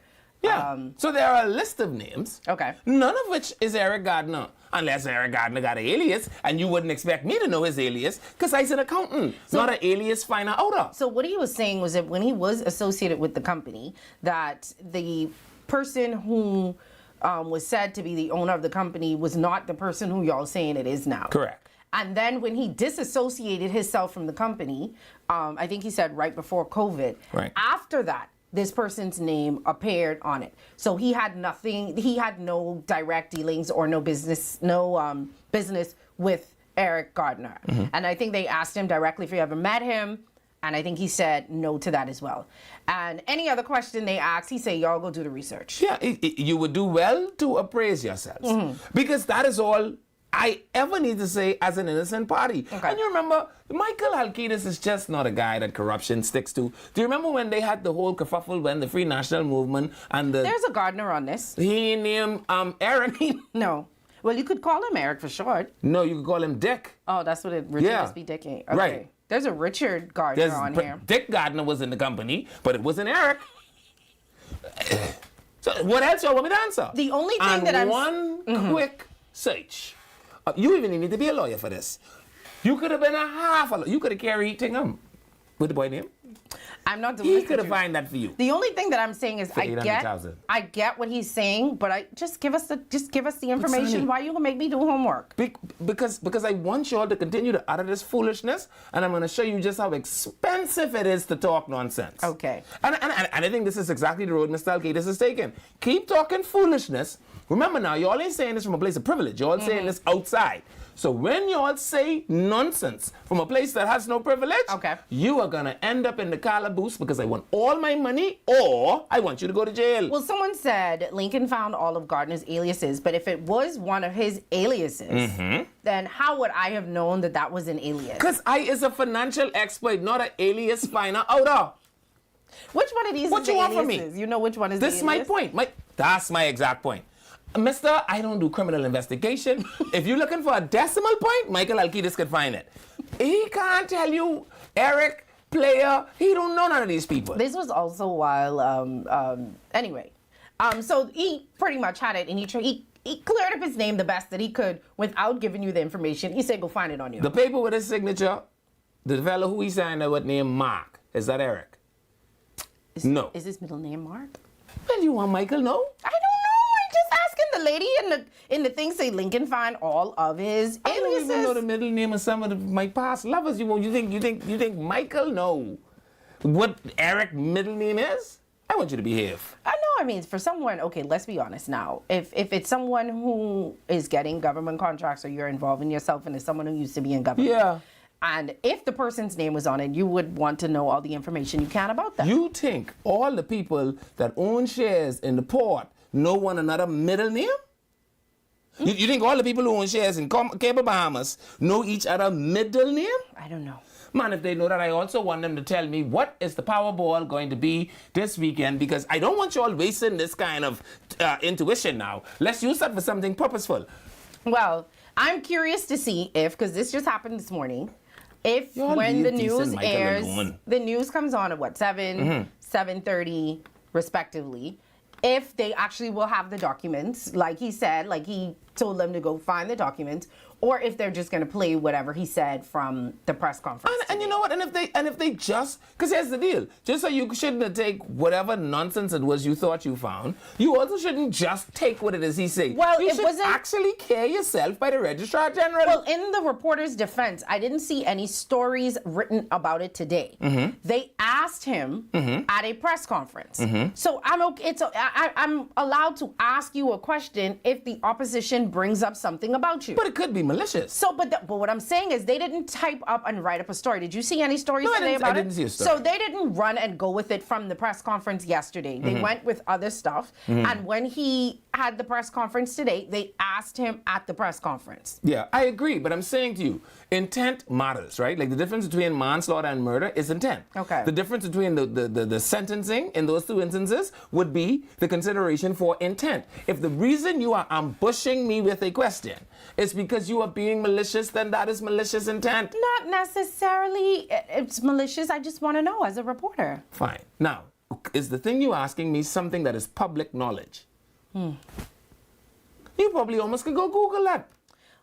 So there are a list of names. Okay. None of which is Eric Gardner. Unless Eric Gardner got an alias, and you wouldn't expect me to know his alias, because I'm an accountant, not an alias finder outer. So what he was saying was that when he was associated with the company, that the person who was said to be the owner of the company was not the person who y'all saying it is now. Correct. And then when he disassociated himself from the company, I think he said right before COVID, after that, this person's name appeared on it. So he had nothing, he had no direct dealings or no business with Eric Gardner. And I think they asked him directly if he ever met him. And I think he said no to that as well. And any other question they asked, he said, y'all go do the research. Yeah, you would do well to appraise yourselves. Because that is all I ever need to say as an innocent party. And you remember, Michael Alkides is just not a guy that corruption sticks to. Do you remember when they had the whole kerfuffle when the Free National Movement and the... There's a Gardner on this. He named Eric. No. Well, you could call him Eric for short. No, you could call him Dick. Oh, that's what it... Richard must be Dick. Okay. Right. There's a Richard Gardner on here. Dick Gardner was in the company, but it wasn't Eric. So what else y'all want me to answer? The only thing that I'm... one quick search. You even need to be a lawyer for this. You could have been a half a lawyer. You could have carried Tingham with the boy name. I'm not doing He this. could have find that for you. The only thing that I'm saying is For I get what he's saying, but just give us the information. Why you gonna make me do homework? Because I want y'all to continue to utter this foolishness, and I'm gonna show you just how expensive it is to talk nonsense. Okay. And I think this is exactly the road Mr. Alkides is taking. Keep talking foolishness. Remember now, y'all ain't saying this from a place of privilege. Y'all saying this outside. So when y'all say nonsense from a place that has no privilege, you are gonna end up in the calaboose because I want all my money or I want you to go to jail. Well, someone said Lincoln found all of Gardner's aliases, but if it was one of his aliases, then how would I have known that that was an alias? Because I is a financial expert, not an alias finder outer. Which one of these what is you the want aliases? from me? You know which one is the This alias? is my point. That's my exact point. Mister, I don't do criminal investigation. If you're looking for a decimal point, Michael Alkides could find it. He can't tell you Eric, Player, he don't know none of these people. This was also while, anyway. So he pretty much had it, and he cleared up his name the best that he could without giving you the information. He said, go find it on your The own. paper with his signature, the fellow who he signed it with named Mark. Is that Eric? No. Is his middle name Mark? Well, you want Michael? No. I don't know. I'm just asking. The lady in the thing say Lincoln find all of his I don't aliases. even know the middle name of some of my past lovers. You think Michael? No. What Eric middle name is? I want you to behave. I know. I mean, for someone, okay, let's be honest now. If it's someone who is getting government contracts or you're involving yourself and it's someone who used to be in government. Yeah. And if the person's name was on it, you would want to know all the information you can about them. You think all the people that own shares in the port know one another middle name? You think all the people who own shares in Cable Bahamas know each other middle name? I don't know. Man, if they know that, I also want them to tell me what is the Powerball going to be this weekend, because I don't want you all wasting this kind of intuition now. Let's use that for something purposeful. Well, I'm curious to see if, because this just happened this morning, if Y'all when the leave decent news Michael airs, alone. the news comes on at what, 7, 7:30 respectively, if they actually will have the documents, like he said, like he told them to go find the documents, or if they're just going to play whatever he said from the press conference. And you know what? And if they just, because here's the deal, just so you shouldn't take whatever nonsense it was you thought you found, you also shouldn't just take what it is he said. Well, you it should wasn't actually care yourself by the Registrar General. Well, in the reporter's defense, I didn't see any stories written about it today. They asked him at a press conference. So I'm okay. I'm allowed to ask you a question if the opposition brings up something about you. But it could be malicious. So, but what I'm saying is they didn't type up and write up a story. Did you see any stories today about it? I didn't see a story. So they didn't run and go with it from the press conference yesterday. They went with other stuff. And when he had the press conference today, they asked him at the press conference. Yeah, I agree, but I'm saying to you, intent matters, right? Like the difference between manslaughter and murder is intent. Okay. The difference between the sentencing in those two instances would be the consideration for intent. If the reason you are ambushing me with a question is because you are being malicious, then that is malicious intent. Not necessarily it's malicious. I just want to know as a reporter. Fine. Now, is the thing you're asking me something that is public knowledge? You probably almost could go Google that.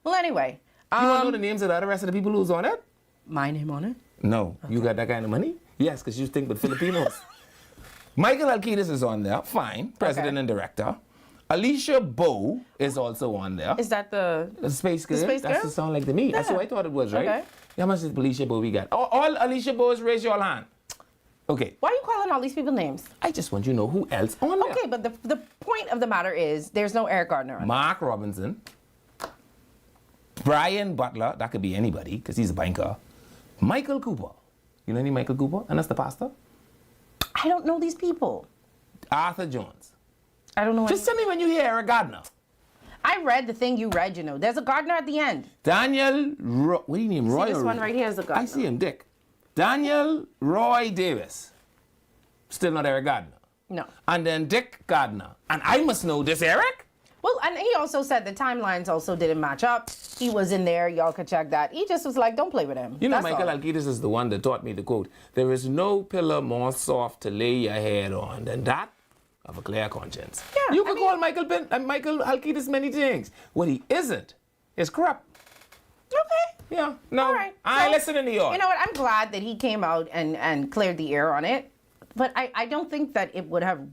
Well, anyway. You want to know the names of the rest of the people who's on it? My name on it? No. Okay. You got that kind of money? Yes, because you think with Filipinos. Michael Alcides is on there. Fine. President and director. Alicia Bowe is also on there. Is that the Space Girl? The Space That's Girl? the sound like to me. Yeah. That's what I thought it was, right? Okay. How much is Alicia Bowe we got? All Alicia Bowe's, raise your hand. Okay. Why are you calling all these people names? I just want you to know who else on there. Okay, but the point of the matter is there's no Eric Gardner on Mark Robinson. Brian Butler. That could be anybody because he's a banker. Michael Cooper. You know any Michael Cooper? And that's the pastor. I don't know these people. Arthur Jones. I don't know. Just tell me when you hear Eric Gardner. I read the thing you read, you know. There's a Gardner at the end. Daniel, what do you name? Roy. See, this one right here is a Gardner. I see him, Dick. Daniel Roy Davis. Still not Eric Gardner. No. And then Dick Gardner. And I must know this Eric? Well, and he also said the timelines also didn't match up. He was in there. Y'all could check that. He just was like, don't play with him. You know, That's Michael all. Alcides is the one that taught me the quote, there is no pillar more soft to lay your head on than that of a clear conscience. Yeah, You can call Michael Alcides many things. What he isn't is corrupt. Okay. Yeah. No. All right. I ain't listening to you. You know what? I'm glad that he came out and cleared the air on it. But I don't think that it would have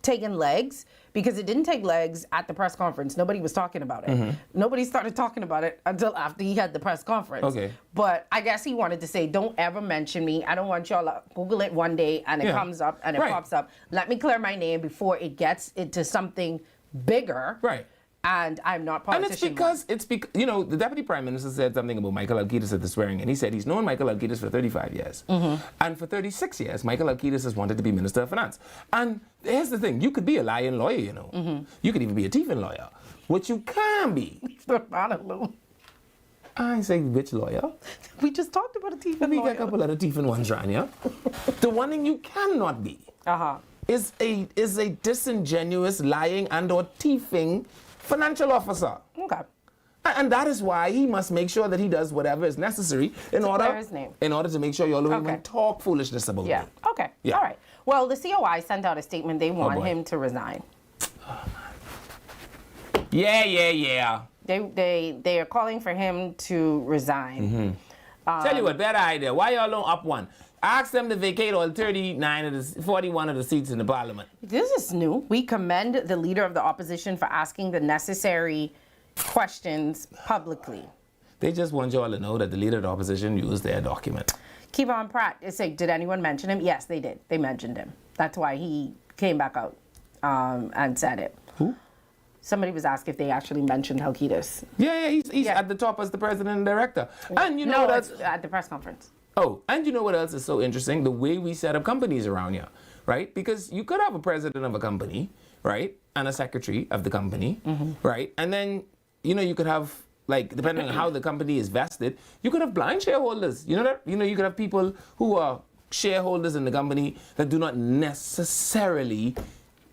taken legs because it didn't take legs at the press conference. Nobody was talking about it. Nobody started talking about it until after he had the press conference. Okay. But I guess he wanted to say, don't ever mention me. I don't want y'all to Google it one day and it comes up and it Right. pops up. Let me clear my name before it gets into something bigger. Right. And I'm not And politician. it's because, you know, the deputy prime minister said something about Michael Alcides at the swearing, and he said he's known Michael Alcides for 35 years. And for 36 years, Michael Alcides has wanted to be Minister of Finance. And here's the thing, you could be a lying lawyer, you know. You could even be a thieving lawyer. What you can be. I don't know. I ain't say which lawyer. We just talked about a thieving We lawyer. got a couple other thieving ones around here. The one thing you cannot be is a disingenuous, lying and or thieving financial officer. Okay. And that is why he must make sure that he does whatever is necessary in order his name. in order to make sure y'all don't even talk foolishness about Yeah. me. Okay. Yeah. All right. Well, the COI sent out a statement. They want boy. him to resign. Yeah. They are calling for him to resign. Tell you what, better idea. Why y'all don't up one? Ask them to vacate all 41 of the seats in the parliament. This is new. We commend the leader of the opposition for asking the necessary questions publicly. They just want y'all to know that the leader of the opposition used their document. Kevon Pratt is saying, did anyone mention him? Yes, they did. They mentioned him. That's why he came back out and said it. Who? Somebody was asked if they actually mentioned Halkitis. Yeah, he's at the top as the president and director. And you know that's at the press conference. Oh, and you know what else is so interesting? The way we set up companies around here, right? Because you could have a president of a company, right? And a secretary of the company, right? And then, you could have, like, depending on how the company is vested, you could have blind shareholders. You know that? You could have people who are shareholders in the company that do not necessarily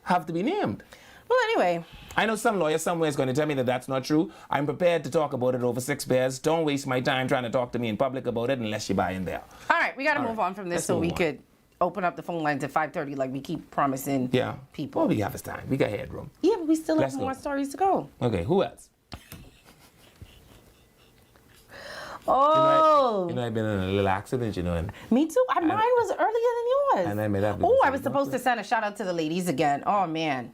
have to be named. Well, anyway. I know some lawyer somewhere is going to tell me that that's not true. I'm prepared to talk about it over 6 beers. Don't waste my time trying to talk to me in public about it unless you buy in there. All right, we got to move on from this so we could open up the phone lines at 5:30 like we keep promising people. Well, we have this time. We got headroom. Yeah, but we still have more stories to go. Okay, who else? Oh. I've been in a little accident, and me too. Mine was earlier than yours. And I made up. Oh, I was supposed to send a shout out to the ladies again. Oh, man.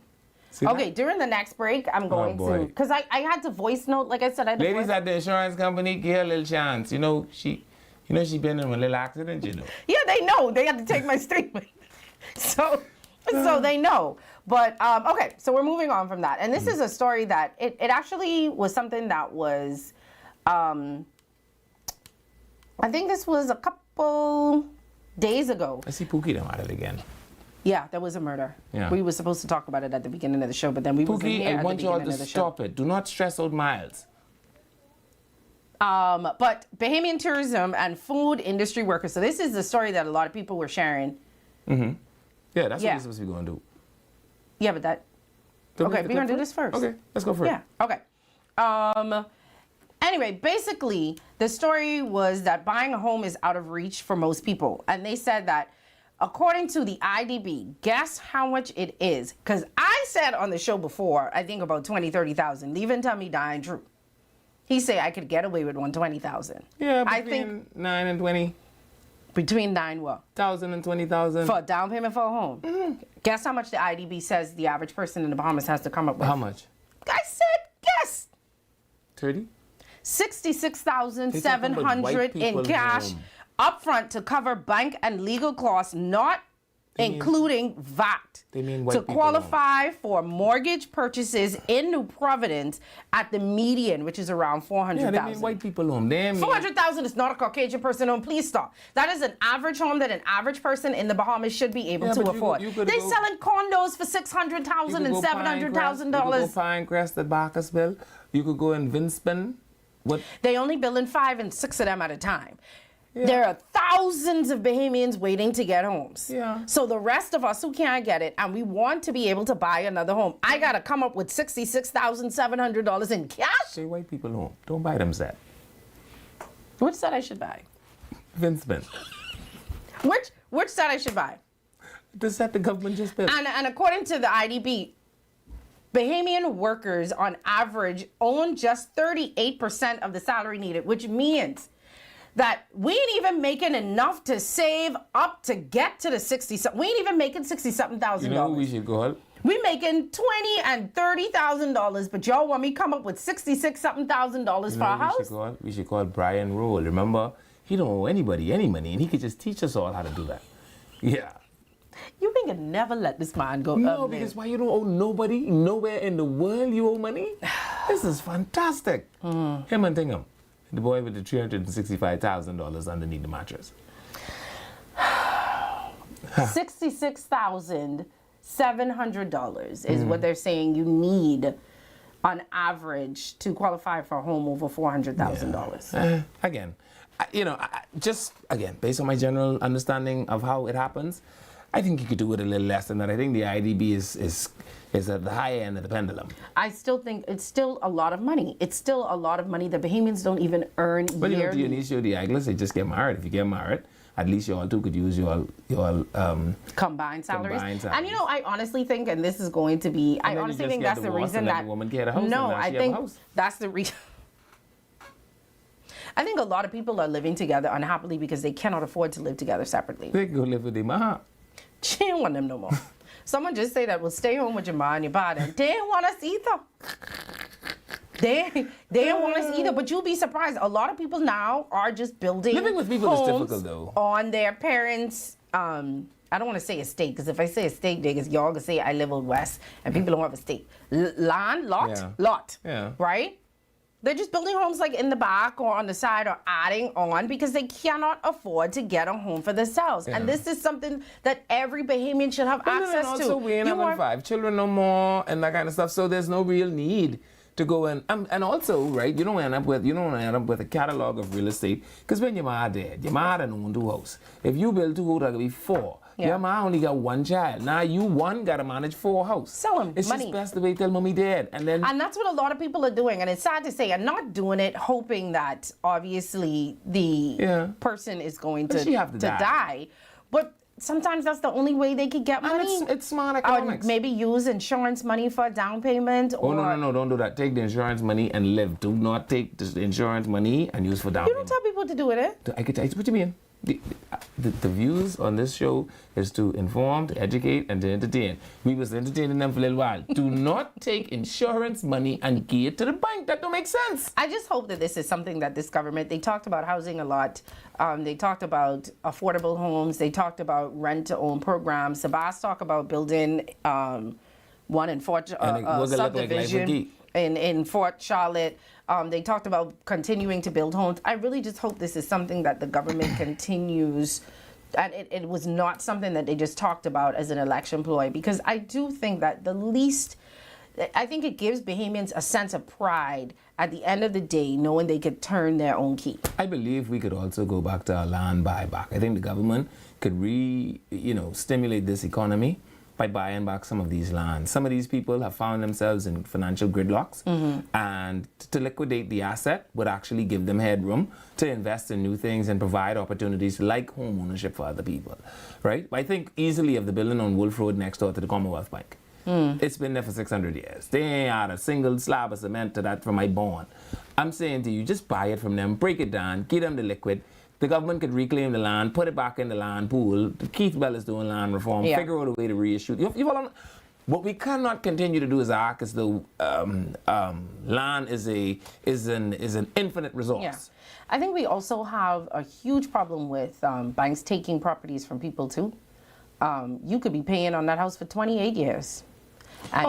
Okay, during the next break, I'm going to, because I had to voice note, like I said. Ladies at the insurance company, give her a little chance. She been in a little accident, Yeah, they know. They had to take my statement. So they know. But, okay, so we're moving on from that. And this is a story that, it actually was something that was, I think this was a couple days ago. I see Pookie them at it again. Yeah, there was a murder. Yeah. We were supposed to talk about it at the beginning of the show, but then we wasn't here I at the want y'all beginning to of the show. stop it. Do not stress out Miles. But Bahamian tourism and food industry workers. So this is the story that a lot of people were sharing. Yeah, that's what we're supposed to be going to do. Yeah, but that... Okay, we're going to do this first. Okay, let's go first. Yeah, okay. Anyway, basically, the story was that buying a home is out of reach for most people. And they said that, according to the IDB, guess how much it is? Because I said on the show before, I think about 20, 30,000. Leave and tell me dying true. He said I could get away with 120,000. Yeah, I think 9 and 20. Between 9 what? 1,000 and 20,000. For a down payment for a home. Guess how much the IDB says the average person in the Bahamas has to come up with? How much? I said guess. 30? $66,700 in cash upfront to cover bank and legal costs, not including VAT. They mean white to people qualify for mortgage purchases in New Providence at the median, which is around $400,000. Yeah, they mean white people home. $400,000 is not a Caucasian person home. Please stop. That is an average home that an average person in the Bahamas should be able to afford. They're selling condos for $600,000 and $700,000. You could go Pinecrest at Barkersville. You could go in Vinspen. They only build in 5 and 6 of them at a time. Yeah. There are thousands of Bahamians waiting to get homes. Yeah. So the rest of us who can't get it and we want to be able to buy another home, I got to come up with $66,700 in cash? Say white people home. Don't buy them set. Which set I should buy? Vinspen. Which set I should buy? The set the government just built. And according to the IDB, Bahamian workers on average own just 38% of the salary needed, which means that we ain't even making enough to save up to get to the 60. We ain't even making $67,000. You know who we should call? We making $20,000 and $30,000, but y'all want me to come up with $66,000 for a house? We should call Brian Roll. Remember, he don't owe anybody any money, and he could just teach us all how to do that. Yeah. You ain't gonna never let this man go. No, because why you don't owe nobody, nowhere in the world you owe money? This is fantastic. Him and Tingham. The boy with the $365,000 underneath the mattress. $66,700 is what they're saying you need on average to qualify for a home over $400,000. Again, based on my general understanding of how it happens, I think you could do it a little less than that. I think the IDB is at the higher end of the pendulum. I still think it's still a lot of money. It's still a lot of money. The Bahamians don't even earn But yearly. Dionisio de Aguilas, they just get married. If you get married, at least you all two could use your combined salaries. Combined salaries. And I honestly think, and this is going to be, I honestly think that's the reason that the woman get a house. no, and now I she have a think house. that's the reason. I think a lot of people are living together unhappily because they cannot afford to live together separately. They go live with their mom. She ain't want them no more. Someone just say that, well, stay home with your mom and your father. They ain't want us either. They don't want us either, but you'll be surprised. A lot of people now are just building Living with people is homes difficult, though. on their parents' I don't want to say estate, because if I say estate, y'all gonna say I live out west and people don't have estate. Land, lot, Yeah. right? They're just building homes like in the back or on the side or adding on because they cannot afford to get a home for themselves. Yeah. And this is something that every Bahamian should have access And also, to. we ain't having 5 children no more and that kind of stuff, so there's no real need to go and also, right, you don't end up with a catalog of real estate, because when your mom dead, your mom don't own 2 houses. If you build 2 houses, that'll be 4. Yeah. Your mom only got 1 child. Now you gotta manage 4 houses. Sell them, It's money. just best to wait till mommy dead, and that's what a lot of people are doing, and it's sad to say, and not doing it hoping that obviously the person is going But she have to die. But sometimes that's the only way they could get money. It's smart Or economics. maybe use insurance money for a down payment. Oh, or no, don't do that. Take the insurance money and live. Do not take the insurance money and use for down You don't tell people to do it, eh? I could tell you what you mean. The views on this show is to inform, to educate, and to entertain. We was entertaining them for a little while. Do not take insurance money and give it to the bank. That don't make sense. I just hope that this is something that this government, they talked about housing a lot. They talked about affordable homes. They talked about rent-to-own programs. Sabas talked about building one in Fort subdivision in Fort Charlotte. They talked about continuing to build homes. I really just hope this is something that the government continues, and it was not something that they just talked about as an election ploy, because I do think that I think it gives Bahamians a sense of pride at the end of the day, knowing they could turn their own key. I believe we could also go back to our land buyback. I think the government could stimulate this economy by buying back some of these lands. Some of these people have found themselves in financial gridlocks, and to liquidate the asset would actually give them headroom to invest in new things and provide opportunities like home ownership for other people, right? I think easily of the building on Wolf Road next door to the Commonwealth Bank. It's been there for 600 years. They ain't had a single slab of cement to that from my bond. I'm saying to you, just buy it from them, break it down, give them the liquid. The government could reclaim the land, put it back in the land pool. Keith Bell is doing land reform, figure out a way to reissue. What we cannot continue to do is act as though land is an infinite resource. Yeah. I think we also have a huge problem with banks taking properties from people too. You could be paying on that house for 28 years. And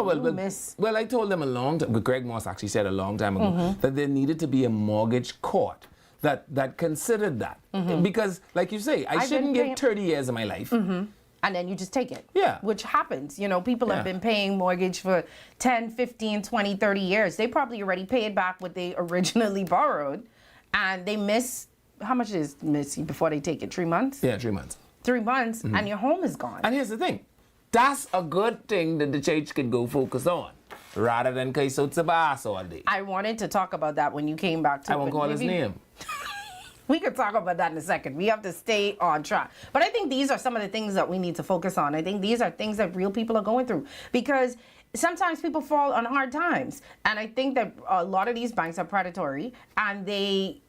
well, I told them a long time, Greg Moss actually said a long time ago, that there needed to be a mortgage court that considered that. Because, like you say, I shouldn't give 30 years of my life. And then you just take it. Yeah. Which happens. People have been paying mortgage for 10, 15, 20, 30 years. They probably already paid back what they originally borrowed. And they miss, how much is miss before they take it? 3 months? Yeah, 3 months. 3 months, and your home is gone. And here's the thing. That's a good thing that the church can go focus on, rather than case out Sabas all day. I wanted to talk about that when you came back to I won't call his name. We could talk about that in a second. We have to stay on track. But I think these are some of the things that we need to focus on. I think these are things that real people are going through, because sometimes people fall on hard times. And I think that a lot of these banks are predatory, and they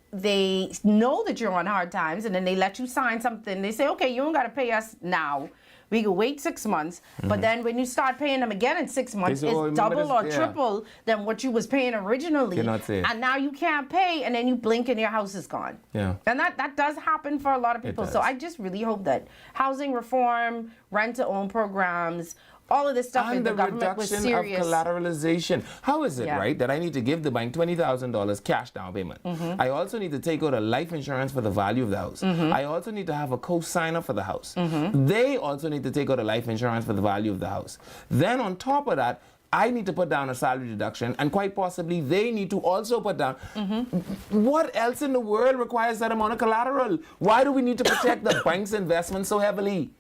know that you're on hard times, and then they let you sign something. They say, okay, you don't got to pay us now. We can wait 6 months, but then when you start paying them again in 6 months, it's double or triple than what you was paying originally. And now you can't pay, and then you blink and your house is gone. Yeah. And that does happen for a lot of people. So I just really hope that housing reform, rent-to-own programs, all of this stuff, and the government was serious. Of collateralization. How is it, right, that I need to give the bank $20,000 cash down payment? I also need to take out a life insurance for the value of the house. I also need to have a co-signer for the house. They also need to take out a life insurance for the value of the house. Then on top of that, I need to put down a salary deduction, and quite possibly they need to also put down. What else in the world requires that amount of collateral? Why do we need to protect the bank's investment so heavily?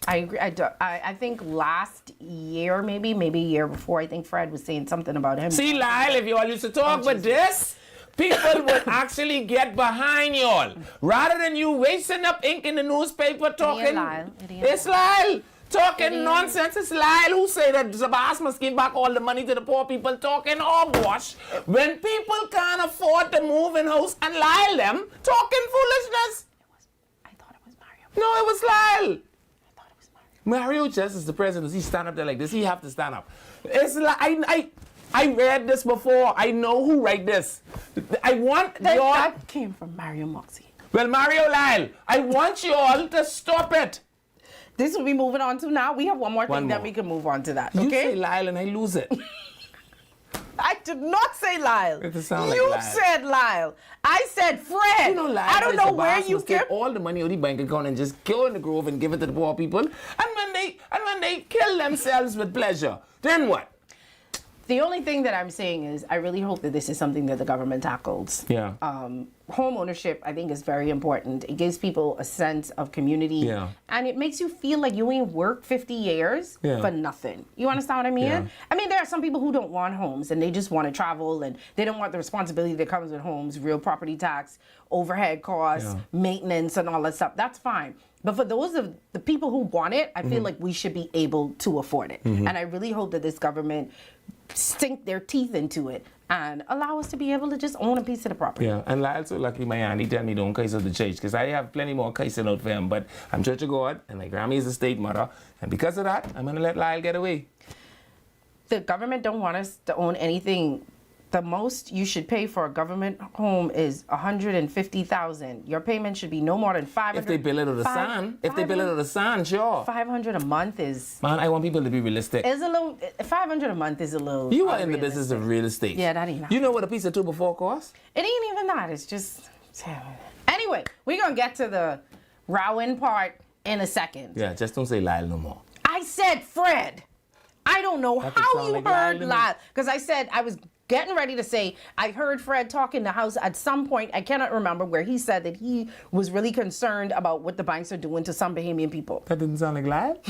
I agree. I think last year, maybe a year before, I think Fred was saying something about him. See, Lyle, if you all used to talk about this, people would actually get behind y'all. Rather than you wasting up ink in the newspaper talking. It's Lyle. Talking nonsense. It's Lyle who say that Zabas must give back all the money to the poor people. Talking hogwash. When people can't afford to move in house and Lyle them, talking foolishness. I thought it was Mario. No, it was Lyle. Mario just is the president. Does he stand up there like this? He have to stand up. It's like I read this before. I know who write this. I want that came from Mario Moxie. Well, Mario Lyle, I want you all to stop it. This will be moving on to now. We have one more thing that we can move on to that. Okay? You say Lyle and I lose it. I did not say Lyle. It sound like you Lyle. said Lyle. I said Fred. You know, Lyle I don't know where you get get all the money out of the bank account and just go in the grove and give it to the poor people. And when they kill themselves with pleasure, then what? The only thing that I'm saying is I really hope that this is something that the government tackles. Yeah. Home ownership, I think, is very important. It gives people a sense of community. Yeah. And it makes you feel like you ain't worked 50 years for nothing. You understand what I mean? Yeah. I mean, there are some people who don't want homes and they just want to travel and they don't want the responsibility that comes with homes, real property tax, overhead costs, maintenance, and all that stuff. That's fine. But for those of the people who want it, I feel like we should be able to afford it. And I really hope that this government sink their teeth into it and allow us to be able to just own a piece of the property. Yeah, and Lyle so lucky my auntie tell me don't curse out the church because I have plenty more cursing out for him. But I'm Church of God and my Grammy is a state mother. And because of that, I'm going to let Lyle get away. The government don't want us to own anything. The most you should pay for a government home is $150,000. Your payment should be no more than $500. If they bill it out of sun, sure. $500 a month is. Man, I want people to be realistic. Is a little. $500 a month is a little. You are in the business of real estate. Yeah, that ain't. You know what a piece of 2x4 costs? It ain't even that. It's just. Anyway, we're gonna get to the rowing part in a second. Yeah, just don't say Lyle no more. I said Fred. I don't know how you heard Lyle because I said I was getting ready to say I heard Fred talk in the house at some point. I cannot remember where he said that he was really concerned about what the banks are doing to some Bahamian people. That didn't sound like Lyle.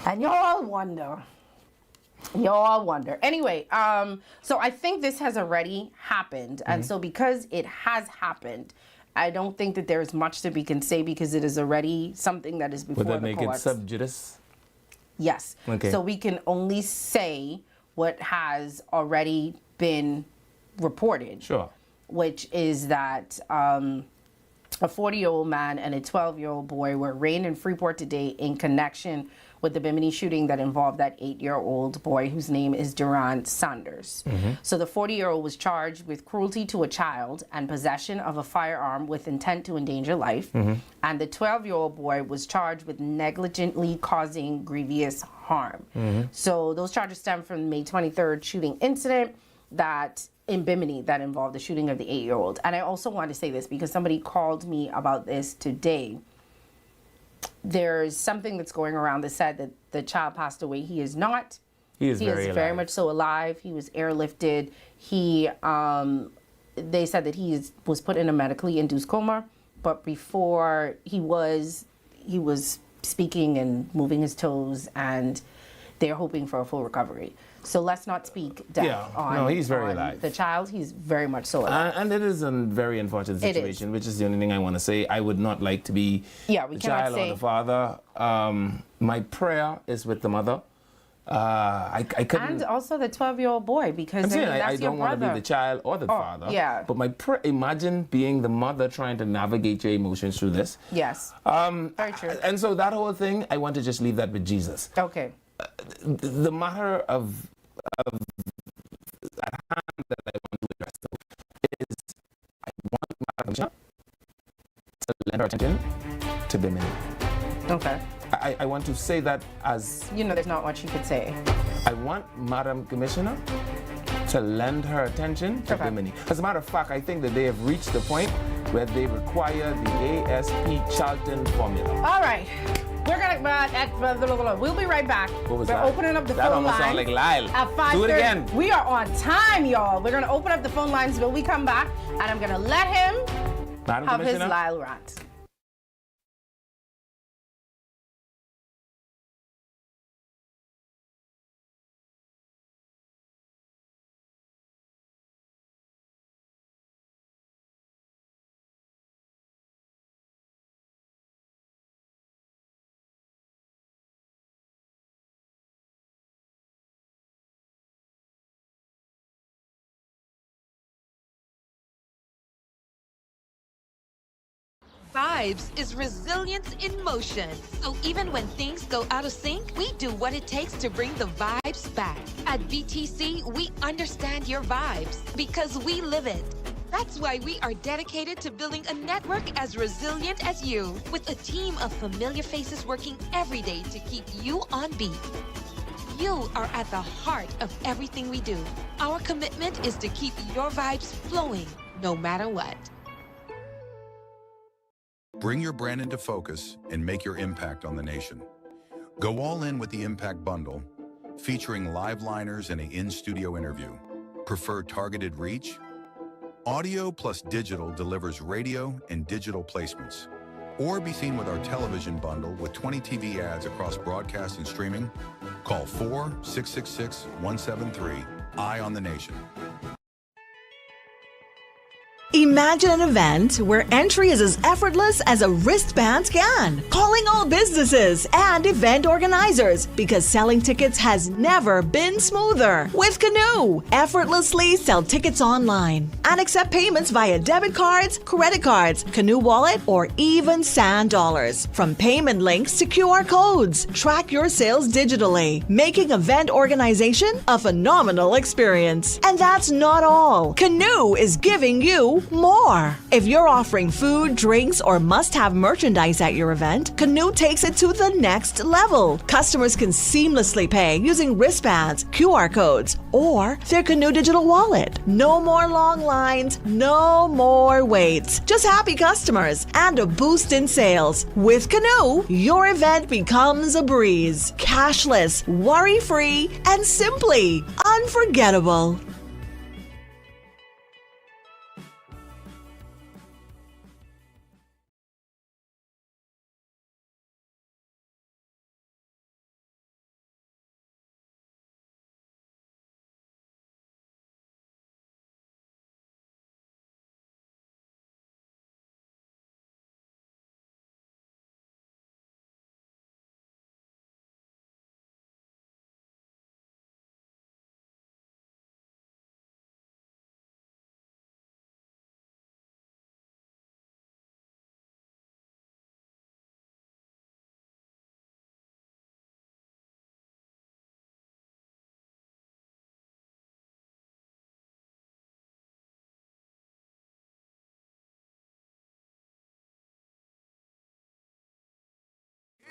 And y'all wonder. Anyway, so I think this has already happened. And so because it has happened, I don't think that there's much that we can say because it is already something that is before the courts. Would that make it sub judice? Yes. Okay. So we can only say what has already been reported. Sure. Which is that a 40-year-old man and a 12-year-old boy were arraigned in Freeport today in connection with the Bimini shooting that involved that 8-year-old boy whose name is Duran Sanders. So the 40-year-old was charged with cruelty to a child and possession of a firearm with intent to endanger life. And the 12-year-old boy was charged with negligently causing grievous harm. So those charges stem from the May 23rd shooting incident that in Bimini that involved the shooting of the 8-year-old. And I also want to say this because somebody called me about this today. There's something that's going around that said that the child passed away. He is not. He is very much so alive. He was airlifted. He, they said that he was put in a medically induced coma, but before he was speaking and moving his toes, and they're hoping for a full recovery. So let's not speak death on, he's very on alive. the child. He's very much so alive. And it is a very unfortunate situation, which is the only thing I want to say. I would not like to be we the child or the father. My prayer is with the mother. I couldn't. And also the 12-year-old boy, because I don't want to be the child or the father. Yeah. But imagine being the mother trying to navigate your emotions through this. Yes. Very true. And so that whole thing, I want to just leave that with Jesus. Okay. The matter of at hand that I want to address is I want Madam to lend her attention to Bimini. Okay. I want to say that as... there's not much you could say. I want Madam Commissioner to lend her attention to Bimini. As a matter of fact, I think that they have reached the point where they require the ASP Charlton formula. All right. We're gonna we'll be right back. What was We're that? opening up the that phone lines. That almost sounded like Lyle. At 5:30. Do it again. We are on time, y'all. We're gonna open up the phone lines when we come back, and I'm gonna let him have his Lyle rant. Vibes is resilience in motion. So even when things go out of sync, we do what it takes to bring the vibes back. At BTC, we understand your vibes because we live it. That's why we are dedicated to building a network as resilient as you, with a team of familiar faces working every day to keep you on beat. You are at the heart of everything we do. Our commitment is to keep your vibes flowing, no matter what. Bring your brand into focus and make your impact on the nation. Go all in with the Impact Bundle, featuring live liners and an in-studio interview. Prefer targeted reach? Audio plus digital delivers radio and digital placements. Or be seen with our television bundle with 20 TV ads across broadcast and streaming. Call 4-666-173, Eye on the Nation. Imagine an event where entry is as effortless as a wristband scan. Calling all businesses and event organizers because selling tickets has never been smoother. With Canoe, effortlessly sell tickets online and accept payments via debit cards, credit cards, Canoe Wallet, or even Sand Dollars. From payment links to QR codes, track your sales digitally, making event organization a phenomenal experience. And that's not all. Canoe is giving you more. If you're offering food, drinks, or must-have merchandise at your event, Canoe takes it to the next level. Customers can seamlessly pay using wristbands, QR codes, or their Canoe digital wallet. No more long lines, no more waits. Just happy customers and a boost in sales. With Canoe, your event becomes a breeze. Cashless, worry-free, and simply unforgettable.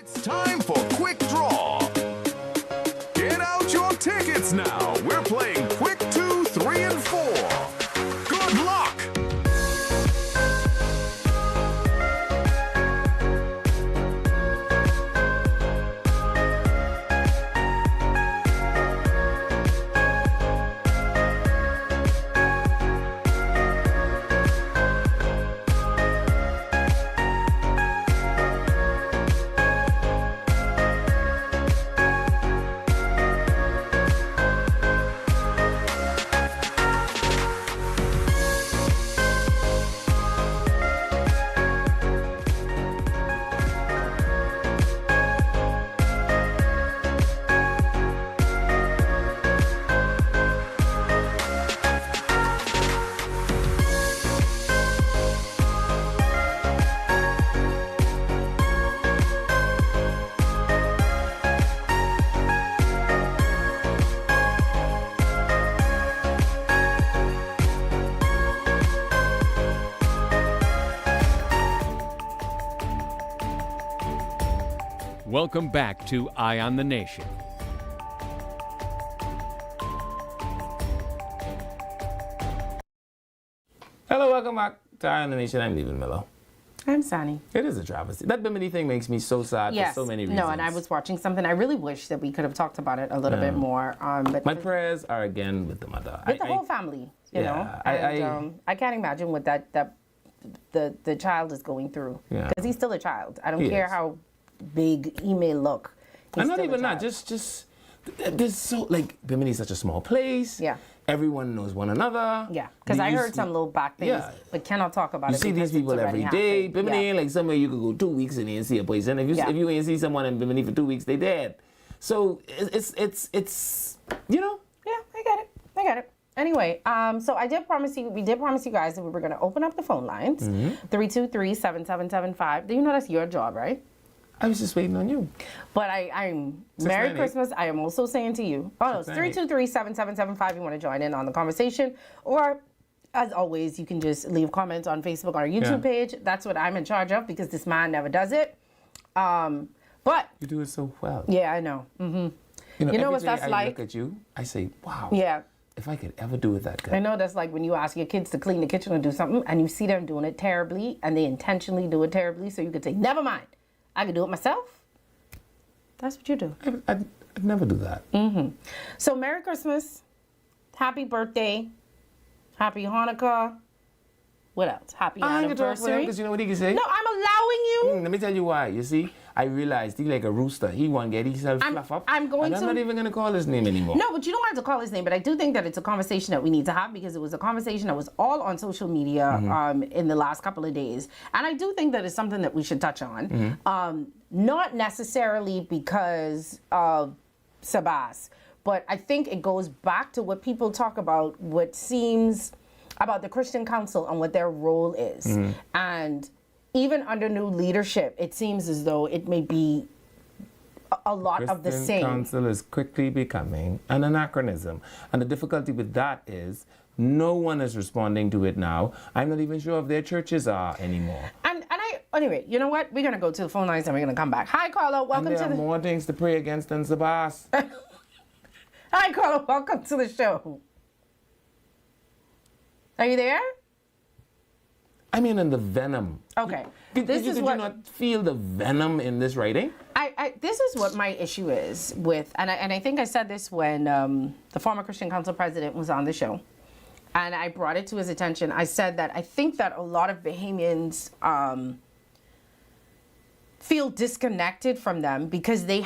It's time for Quick Draw. Get out your tickets now. We're playing Quick 2, 3, and 4. Good luck. Welcome back to Eye on the Nation. Hello, welcome back to Eye on the Nation. I'm Leland Miller. I'm Sani. It is a travesty. That Bimini thing makes me so sad for so many reasons. No, and I was watching something. I really wish that we could have talked about it a little bit more. But my prayers are again with the mother. With the whole family, you know. And I can't imagine what the child is going through. Because he's still a child. I don't care how big he may look. And not even that. Just there's so Bimini is such a small place. Yeah. Everyone knows one another. Yeah, because I heard some little back things, but cannot talk about it. You see these people every day. Bimini ain't like somewhere you could go 2 weeks and you ain't see a person. If you ain't see someone in Bimini for 2 weeks, they dead. So it's you know. Yeah, I get it. Anyway, so we did promise you guys that we were going to open up the phone lines. 323-7775. Do you know that's your job, right? I was just waiting on you. But I'm Merry Christmas. I am also saying to you. Oh, no, it's 323-7775. You want to join in on the conversation. Or, as always, you can just leave comments on Facebook or our YouTube page. That's what I'm in charge of because this man never does it. But you do it so well. Yeah, I know. Mm-hmm. You know what that's like? I look at you, I say, wow. Yeah. If I could ever do it that good. I know that's like when you ask your kids to clean the kitchen or do something and you see them doing it terribly and they intentionally do it terribly, so you could say, never mind, I can do it myself. That's what you do. I'd never do that. Mm-hmm. So Merry Christmas, Happy birthday, Happy Hanukkah. What else? Happy anniversary. Because you know what he can say? No, I'm allowing you. Let me tell you why. You see, I realized he like a rooster. He won't get himself fluff up. I'm not even going to call his name anymore. No, but you don't have to call his name. But I do think that it's a conversation that we need to have because it was a conversation that was all on social media in the last couple of days. And I do think that it's something that we should touch on. Not necessarily because of Sabas, but I think it goes back to what people talk about, what seems about the Christian Council and what their role is. And even under new leadership, it seems as though it may be a lot of the same. Christian Council is quickly becoming an anachronism. And the difficulty with that is no one is responding to it now. I'm not even sure if their churches are anymore. Anyway, you know what? We're going to go to the phone lines and we're going to come back. Hi, Carla. Welcome to the... more things to pray against than Sabas. Hi, Carla. Welcome to the show. Are you there? I mean, in the venom. Okay. Did you not feel the venom in this writing? This is what my issue is with, and I think I said this when the former Christian Council president was on the show, and I brought it to his attention. I said that I think that a lot of Bahamians feel disconnected from them because they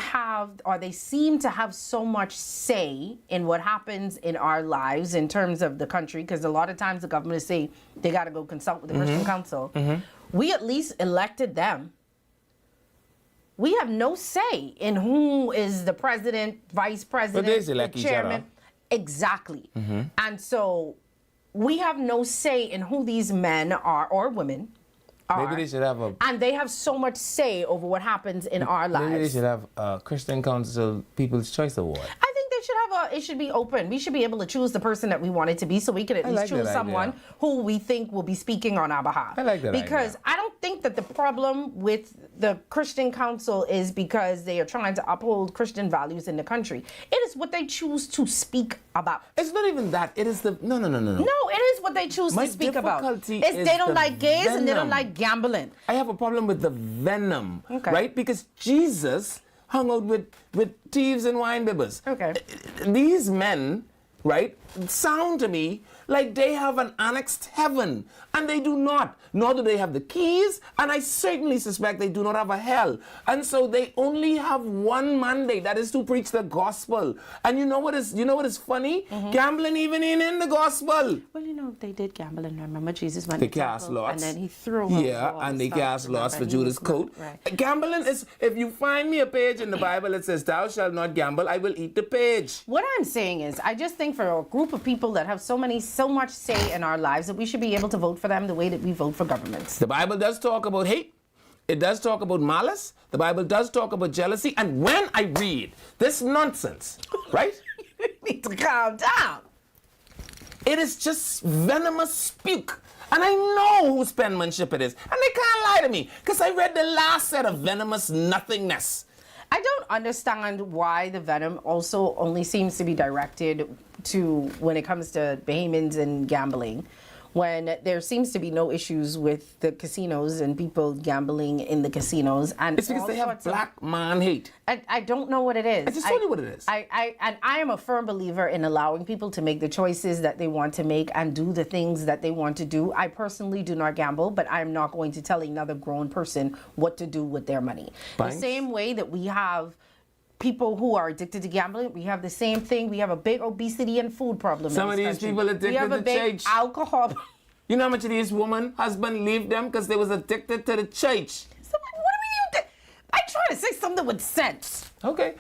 seem to have so much say in what happens in our lives in terms of the country, because a lot of times the government say they got to go consult with the Christian Council. We at least elected them. We have no say in who is the president, vice president, the chairman. Exactly. And so we have no say in who these men are or women. Maybe they should have and they have so much say over what happens in our lives. Maybe they should have a Christian Council People's Choice Award. I think they should have it should be open. We should be able to choose the person that we want it to be, so we can at least choose someone who we think will be speaking on our behalf. I like that because idea. I don't think that the problem with the Christian Council is because they are trying to uphold Christian values in the country. It is what they choose to speak about. It's not even that. It is the no. No, it is what they choose to speak about. It's they don't like gays and they don't like gambling. I have a problem with the venom, right? Because Jesus hung out with thieves and wine bibbers. Okay. These men, right, sound to me like they have an annexed heaven, and they do not. Nor do they have the keys, and I certainly suspect they do not have a hell. And so they only have one mandate, that is to preach the gospel. And you know what is funny? Gambling even in the gospel. Well, they did gamble, and remember Jesus went to cast lots, and then he threw. And they cast lots for Judas' coat. Right. Gambling is, if you find me a page in the Bible that says, "Thou shalt not gamble," I will eat the page. What I'm saying is, I just think for a group of people that have so much say in our lives that we should be able to vote for them the way that we vote for governments. The Bible does talk about hate. It does talk about malice. The Bible does talk about jealousy. And when I read this nonsense, right? You need to calm down. It is just venomous puke. And I know whose penmanship it is. And they can't lie to me because I read the last set of venomous nothingness. I don't understand why the venom also only seems to be directed to when it comes to Bahamians and gambling, when there seems to be no issues with the casinos and people gambling in the casinos. And it's because they have black man hate. I don't know what it is. I just told you what it is. I am a firm believer in allowing people to make the choices that they want to make and do the things that they want to do. I personally do not gamble, but I'm not going to tell another grown person what to do with their money. Thanks. The same way that we have people who are addicted to gambling, we have the same thing. We have a big obesity and food problem. Some of these people addicted we have a to big church. Alcohol. You know how much of these woman, husband leave them because they was addicted to the church. So what do you think? I try to say something with sense. Okay.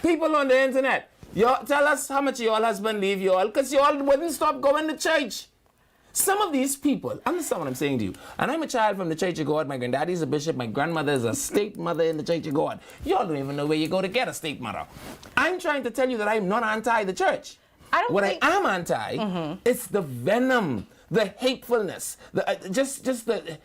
People on the internet, Y'all tell us how much your husband leave y'all, because y'all wouldn't stop going to church. Some of these people, understand what I'm saying to you, and I'm a child from the Church of God. My granddaddy's a bishop. My grandmother is a state mother in the Church of God. Y'all don't even know where you go to get a state mother. I'm trying to tell you that I'm not anti the church. What I am anti, it's the venom, the hatefulness, the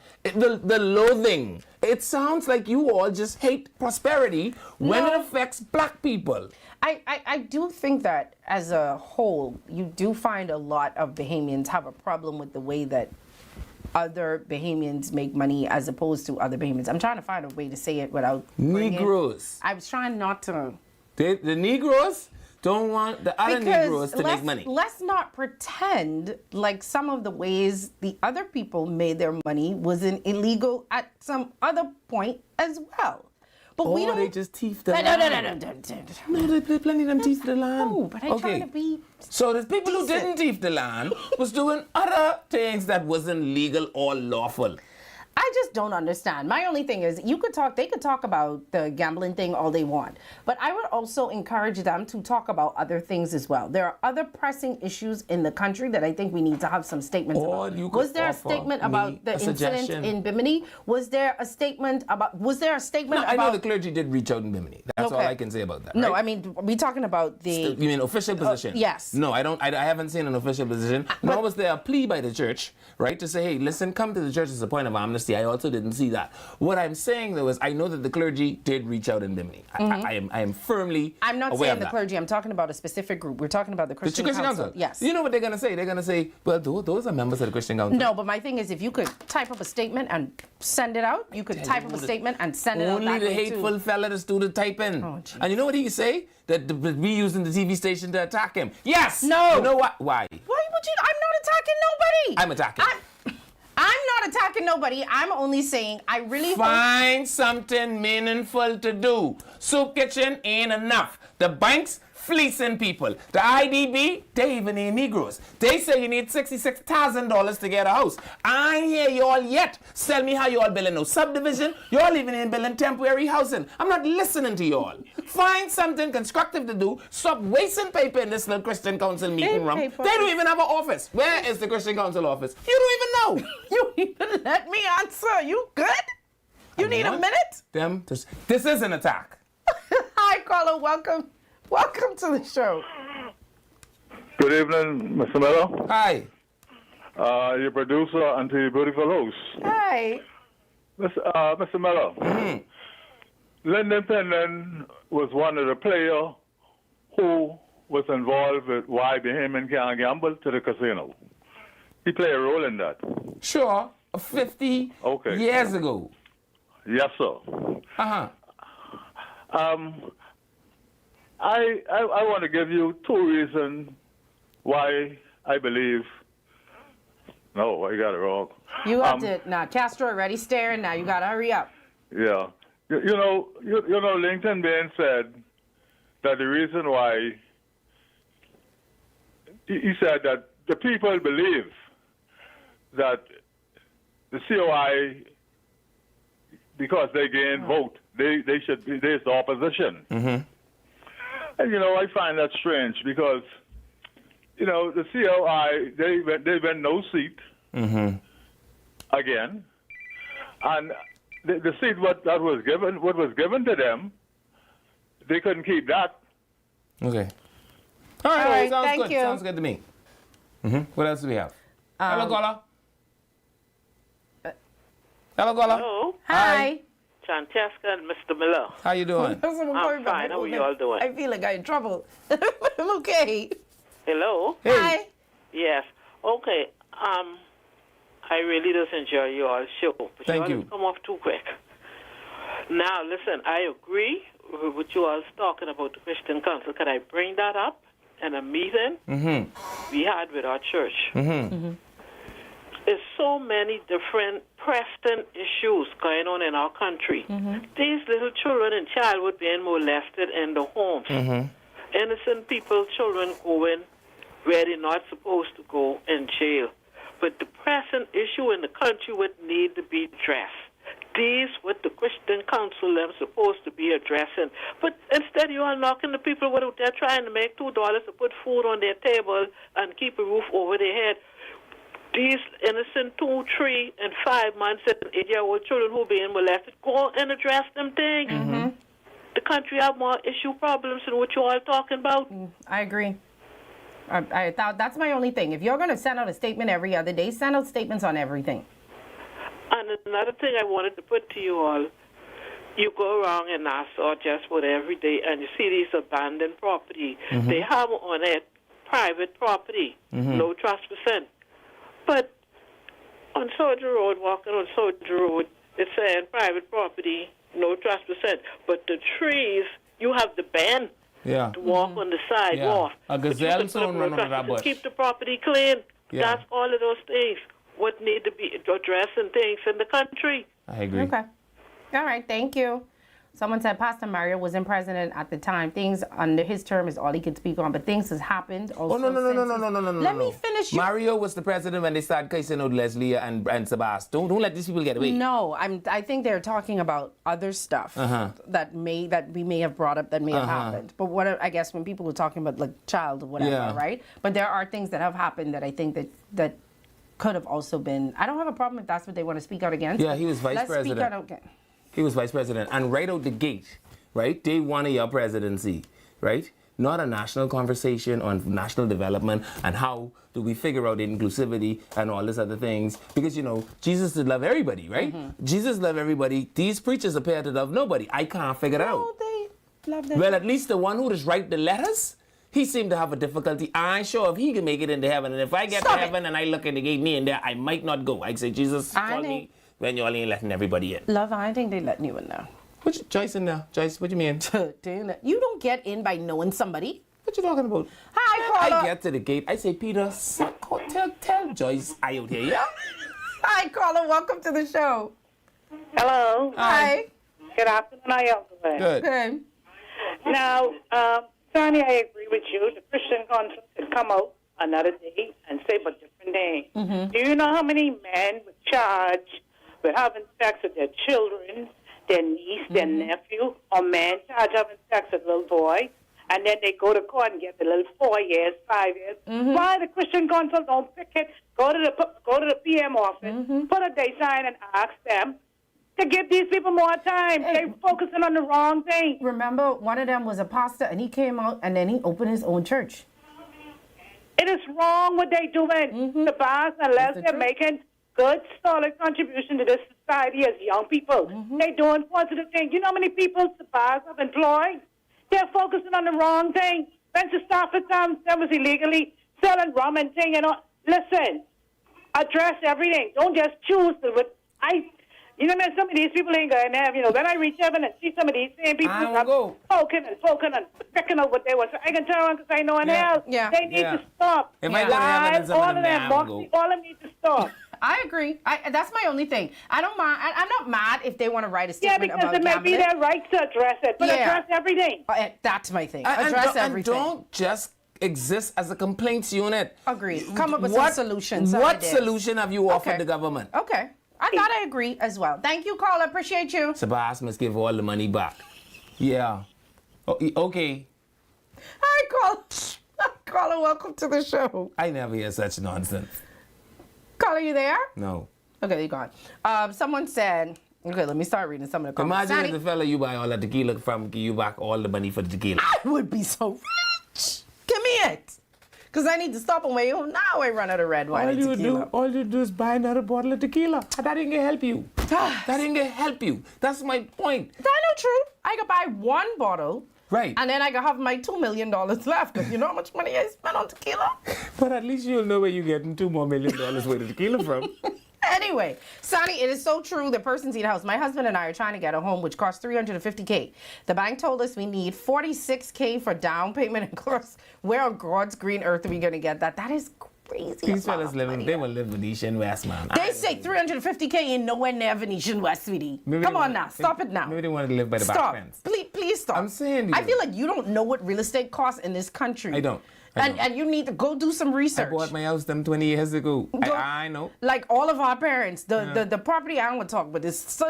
loathing. It sounds like you all just hate prosperity when it affects black people. I do think that as a whole, you do find a lot of Bahamians have a problem with the way that other Bahamians make money as opposed to other Bahamians. I'm trying to find a way to say it without Negroes. I was trying not to. The Negroes don't want the other Negroes to make money. Let's not pretend like some of the ways the other people made their money was illegal at some other point as well. But we don't. They just teeth the land. No, there's plenty of them teeth the land. No, but I try to be. So the people who didn't teeth the land was doing other things that wasn't legal or lawful. I just don't understand. My only thing is, they could talk about the gambling thing all they want, but I would also encourage them to talk about other things as well. There are other pressing issues in the country that I think we need to have some statements about. Was there a statement about the incident in Bimini? Was there a statement about? I know the clergy did reach out in Bimini. That's all I can say about that. No, right? I mean, we're talking about the. You mean official position? Yes. No, I don't. I haven't seen an official position. Nor was there a plea by the church, right, to say, hey, listen, come to the church as a point of amnesty. I also didn't see that. What I'm saying though is, I know that the clergy did reach out in Bimini. I am firmly. I'm not aware saying of the that. clergy. I'm talking about a specific group. We're talking about the Christian Council. Yes. You know what they're gonna say? They're gonna say, well, those are members of the Christian Council. No, but my thing is, if you could type up a statement and send it out, you could type up a statement and send it out. Only the hateful fella that's do the typing. And you know what he say? That we using the TV station to attack him. Yes. No. You know what? Why? Why would you? I'm not attacking nobody. I'm attacking. I'm not attacking nobody. I'm only saying I really find something meaningful to do. Soup kitchen ain't enough. The banks fleecing people. The IDB, they even need Negroes. They say you need $66,000 to get a house. I ain't hear y'all yet. Tell me how y'all building no subdivision. Y'all even in building temporary housing. I'm not listening to y'all. Find something constructive to do. Stop wasting paper in this little Christian Council meeting room. They don't even have an office. Where is the Christian Council office? You don't even know. You even let me answer. You good? You need a minute? This is an attack. Hi, caller. Welcome. Welcome to the show. Good evening, Mr. Miller. Hi. Your producer and to your beautiful host. Hi. Mr. Miller. Lyndon Pendleton was one of the players who was involved with why Bahamian can't gamble to the casino. He played a role in that. Sure. 50 years ago. Yes, sir. Uh-huh. I want to give you two reasons why I believe. No, I got it wrong. You have to now. Castro already staring. Now you gotta hurry up. Yeah, you know, Lincoln Bain said that the reason why he said that the people believe that the COI, because they gain vote, they should be there's the opposition. Mm-hmm. And I find that strange because the COI they win no seat again, and the seat what was given to them, they couldn't keep that. Okay. All right. Sounds thank good. you. Sounds good to me. What else do we have? Hello, caller. Hello, caller. Hello. Hi. Francesca and Mr. Miller. How you doing? I'm fine. How are you all doing? I feel like I'm in trouble. I'm okay. Hello. Hey. Hi. Yes. Okay. I really just enjoy your show. But Thank you. Come off too quick. Now, listen. I agree with what you all talking about the Christian Council. Can I bring that up in a meeting we had with our church? There's so many different pressing issues going on in our country. These little children and childhood being molested in the homes. Innocent people, children going where they're not supposed to go in jail. But the pressing issue in the country would need to be addressed. These what the Christian council them supposed to be addressing. But instead you are knocking the people what they're trying to make $2 to put food on their table and keep a roof over their head. These innocent 2, 3, and 5 months and 8-year-old children who being molested, go and address them things. Mm-hmm. The country have more issue problems than what you all talking about. I agree. I thought that's my only thing. If you're going to send out a statement every other day, send out statements on everything. And another thing I wanted to put to you all, you go around in Nassau just about every day and you see these abandoned property. Mm-hmm. They have on it private property, Mm-hmm. no trespassing. But on Soldier Road, walking on Soldier Road, it's saying private property, no trespassing. But the trees, you have the ban Yeah. to walk on the sidewalk. A But you gazelle can put up soon no run under that trespassing. bush. Keep the property clean. Yeah. That's all of those things. What need to be addressing things in the country. I agree. Okay. All right. Thank you. Someone said Pastor Mario wasn't president at the time. Things under his term is all he could speak on, but things has happened. Also Oh, no. Let me finish. Mario was the president when they started casing out Leslie and Sebastian. Don't let these people get away. No, I think they're talking about other stuff that we may have brought up that may have happened. But what I guess when people were talking about like child or whatever, Yeah. right? But there are things that have happened that I think that could have also been. I don't have a problem if that's what they want to speak out against. Yeah, he was vice Let's president. Speak out, okay. He was vice president. And right out the gate, right, day one of your presidency, right? Not a national conversation on national development and how do we figure out inclusivity and all these other things. Because, you know, Jesus did love everybody, right? Jesus loved everybody. These preachers appear to love nobody. I can't figure it out. They love them. Well, at least the one who just write the letters, he seemed to have a difficulty. I'm sure if he can make it into heaven, and if I get to heaven and I look at the gate, me in there, I might not go. I'd say, Jesus, call me when you all ain't letting everybody in. Love, I think they letting you in now. What Joyce in there? Joyce, what do you mean? You don't get in by knowing somebody. What you talking about? Hi, Carla. I get to the gate. I say, Peter, tell Joyce I out here, yeah? Hi, Carla. Welcome to the show. Hello. Hi. Good afternoon. How y'all doing? Good. Good. Now, Sonny, I agree with you. The Christian Council could come out another day and say a different thing. Mm-hmm. Do you know how many men were charged with having sex with their children, their niece, their nephew, or men charged having sex with a little boy, and then they go to court and get the little 4 years, 5 years? Why the Christian Council don't pick it? Go to the PM office, put a day sign, and ask them to give these people more time. They're focusing on the wrong thing. Remember, one of them was a pastor, and he came out, and then he opened his own church. It is wrong what they're doing. The bars, unless they're making good, solid contribution to this society as young people. They're doing positive things. You know how many people the bars have employed? They're focusing on the wrong thing. Spencer Stafford Town was illegally selling rum and thing. You know, listen, address everything. Don't just choose to. You know, some of these people ain't going to have, you know, when I reach heaven and see some of these same people poking and picking out what they want. So I can tell them because I know in hell. They need to stop. If I go to heaven and some all of of them, them, I will go. all of them need to stop. I agree. That's my only thing. I don't mind. I'm not mad if they want to write a Yeah, statement because about it may be gambling. their right to address it, but address everything. That's my thing. And Address don't- everything. And don't just exist as a complaints unit. Agreed. Come up with some solutions. What ideas. solution have you offered Okay. the government? Okay. I thought I agree as well. Thank you, Carla. Appreciate you. Sebastian must give all the money back. Yeah. Okay. Hi, Carla. Carla, welcome to the show. I never hear such nonsense. Carla, you there? No. Okay, you're gone. Someone said, okay, let me start reading some of the comments. Imagine if the fella you buy all the tequila from give you back all the money for the tequila. I would be so rich. Give me it. Because I need to stop on my own. Now I run out of red wine and tequila. All you do is buy another bottle of tequila. That ain't gonna help you. That ain't gonna help you. That's my point. That's not true. I could buy one bottle. Right. And then I could have my $2 million left. Because you know how much money I spent on tequila? But at least you'll know where you're getting $2 more million worth of tequila from. Anyway, Sonny, it is so true. The person's in a house. My husband and I are trying to get a home, which costs $350K. The bank told us we need $46K for down payment. And of course, where on God's green earth are we going to get that? That is crazy. These fellas they will live Venetian West, man. They say $350K ain't nowhere near Venetian West, sweetie. Come on now, stop it now. Maybe they want to live by the Stop. back fence. Please stop. I'm saying to you. I feel like you don't know what real estate costs in this country. I don't. And you need to go do some research. I bought my house them 20 years ago. I know. Like all of our parents, the property I want to talk about is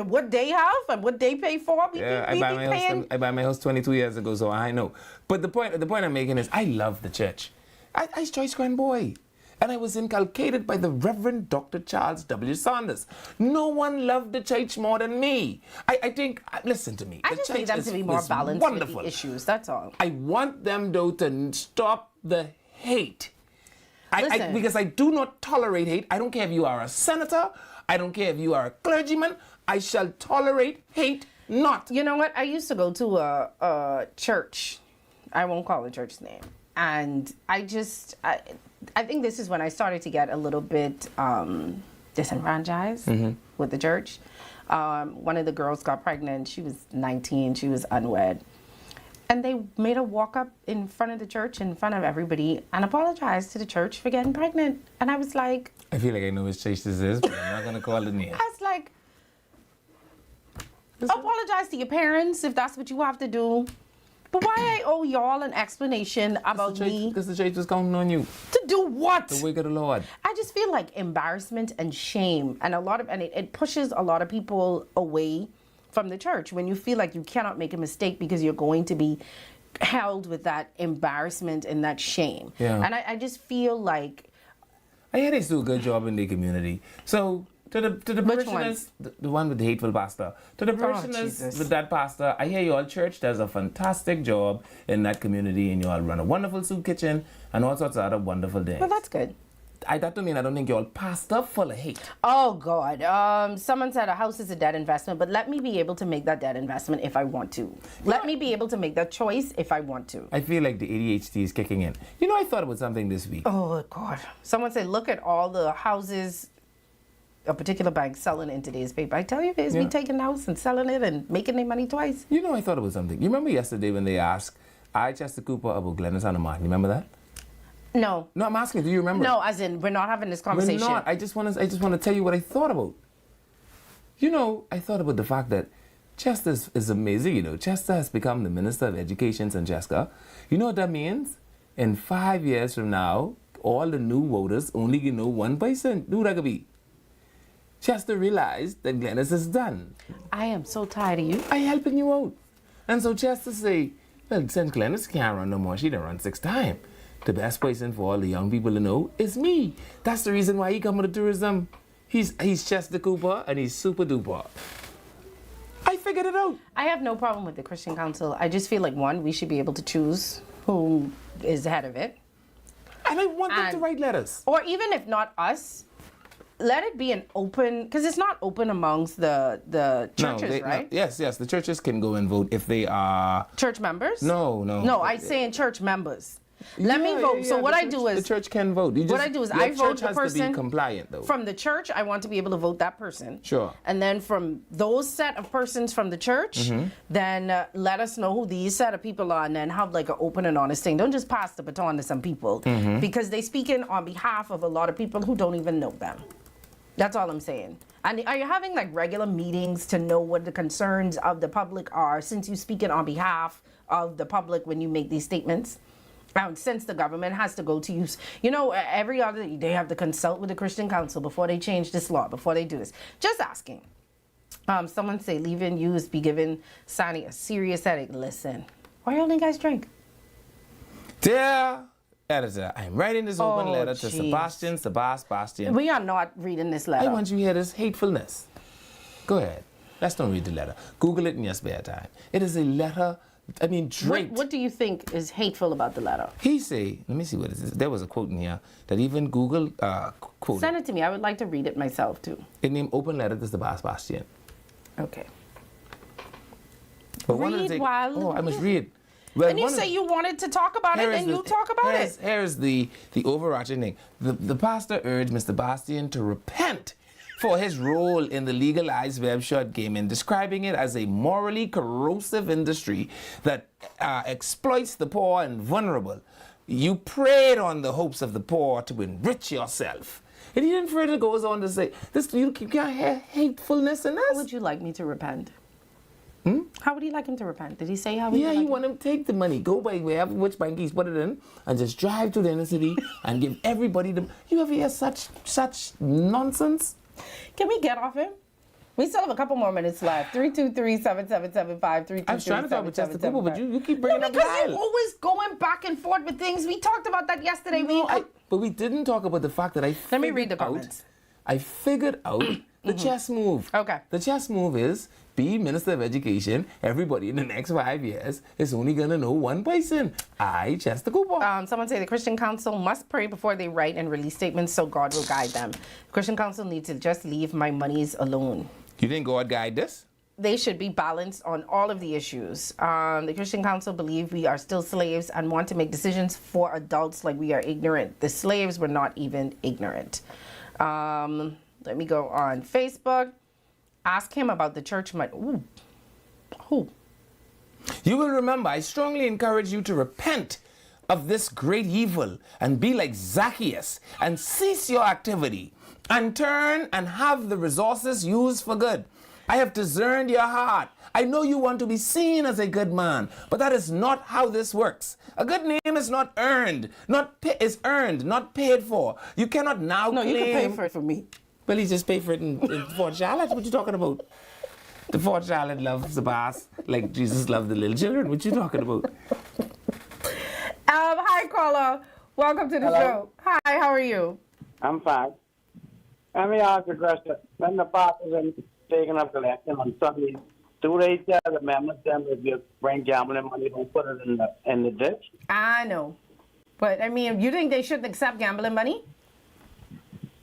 what they have and what they pay for. I buy my house 22 years ago, so I know. But the point I'm making is I love the church. I was Joyce Grand Boy. And I was inculcated by the Reverend Dr. Charles W. Saunders. No one loved the church more than me. I think, listen to me. I just need them to be more balanced with the issues, that's all. I want them, though, to stop the hate. Because I do not tolerate hate. I don't care if you are a senator. I don't care if you are a clergyman. I shall tolerate hate not. You know what? I used to go to a church. I won't call the church's name. And I think this is when I started to get a little bit disenfranchised with the church. One of the girls got pregnant. She was 19. She was unwed. And they made her walk up in front of the church, in front of everybody, and apologize to the church for getting pregnant. And I was like... I feel like I know which church this is, but I'm not going to call the name. I was like, apologize to your parents if that's what you have to do. But why I owe y'all an explanation about me? Because the church was counting on you. To do what? The work of the Lord. I just feel like embarrassment and shame, and it pushes a lot of people away from the church when you feel like you cannot make a mistake because you're going to be held with that embarrassment and that shame. Yeah. And I just feel like... I hear they do a good job in the community. So... To the parishioners, the one with the hateful pastor. To the parishioners with that pastor, I hear y'all church does a fantastic job in that community, and y'all run a wonderful soup kitchen and all sorts of other wonderful things. Well, that's good. That don't mean I don't think y'all pastor full of hate. Oh, God. Someone said a house is a dead investment, but let me be able to make that dead investment if I want to. Let me be able to make that choice if I want to. I feel like the ADHD is kicking in. You know, I thought about something this week. Oh, God. Someone said, look at all the houses a particular bank selling in today's paper. I tell you, there's me taking the house and selling it and making their money twice. You know, I thought about something. You remember yesterday when they asked Chester Cooper about Glennis Hanna Martin? You remember that? No. No, I'm asking. Do you remember? No, as in we're not having this conversation. We're not. I just want to tell you what I thought about. You know, I thought about the fact that Chester is amazing. You know, Chester has become the Minister of Education, Francesca. You know what that means? In 5 years from now, all the new voters only can know one person. Who that could be? Chester realized that Glennis is done. I am so tired of you. I helping you out. And so Chester say, well, since Glennis can't run no more, she done run 6 times. The best person for all the young people to know is me. That's the reason why he come with the tourism. He's Chester Cooper and he's super duper. I figured it out. I have no problem with the Christian Council. I just feel like, one, we should be able to choose who is head of it. And I want them to write letters. Or even if not us, let it be an open, because it's not open amongst the churches, right? No, yes, the churches can go and vote if they are... Church members? No. No, I'm saying church members. Let me vote. So what I do is... The church can vote. What I do is I vote the person... The church has to be compliant, though. From the church, I want to be able to vote that person. Sure. And then from those set of persons from the church, then let us know who these set of people are and then have like an open and honest thing. Don't just pass the baton to some people because they speaking on behalf of a lot of people who don't even know them. That's all I'm saying. And are you having like regular meetings to know what the concerns of the public are since you're speaking on behalf of the public when you make these statements? Since the government has to go to use, you know, every other day they have to consult with the Christian Council before they change this law, before they do this. Just asking. Someone say leaving use be giving Sonny a serious headache. Listen, why don't you guys drink? Dear editor, I'm writing this open letter to Sebastian. We are not reading this letter. I want you to hear this hatefulness. Go ahead. Let's don't read the letter. Google it in your spare time. It is a letter. I mean, draped. What do you think is hateful about the letter? He say, let me see what it is. There was a quote in here that even Google quoted. Send it to me. I would like to read it myself, too. It named Open Letter to Sebastian. Okay. But read while... Oh, I must read. Well, and you say you wanted to talk about it, and you talk about it. Here's the overarching thing. The pastor urged Mr. Bastian to repent for his role in the legalized web short gaming, describing it as a morally corrosive industry that exploits the poor and vulnerable. You preyed on the hopes of the poor to enrich yourself. And he then further goes on to say, you can't have hatefulness in this. How would you like me to repent? How would he like him to repent? Did he say how? Yeah, you want him to take the money, go by wherever which bank he's put it in, and just drive to the inner city and give everybody the. You ever hear such nonsense? Can we get off him? We still have a couple more minutes left. 323-7775. I was trying to talk with Chester Cooper, but you keep bringing up because Lyle. you're always going back and forth with things. We talked about that yesterday. But we didn't talk about the fact that Let me read the comments. I figured out the chess move. Okay. The chess move is be Minister of Education. Everybody in the next 5 years is only going to know one person. Chester Cooper. Someone say the Christian Council must pray before they write and release statements so God will guide them. The Christian Council needs to just leave my monies alone. You think God guide this? They should be balanced on all of the issues. The Christian Council believe we are still slaves and want to make decisions for adults like we are ignorant. The slaves were not even ignorant. Let me go on Facebook. Ask him about the church money. Ooh. Who? You will remember, I strongly encourage you to repent of this great evil and be like Zacchaeus and cease your activity and turn and have the resources used for good. I have discerned your heart. I know you want to be seen as a good man, but that is not how this works. A good name is not earned, is earned, not paid for. You cannot now claim... No, you can pay for it for me. Well, he just paid for it in Fort Charlotte. What you talking about? The Fort Charlotte loves the boss like Jesus loved the little children. What you talking about? Hi, caller. Welcome to the show. Hi, how are you? I'm fine. Let me ask a question. When the pastors are taking up collection on Sundays, do they tell the members them if you bring gambling money, don't put it in the ditch? I know. But, I mean, you think they shouldn't accept gambling money?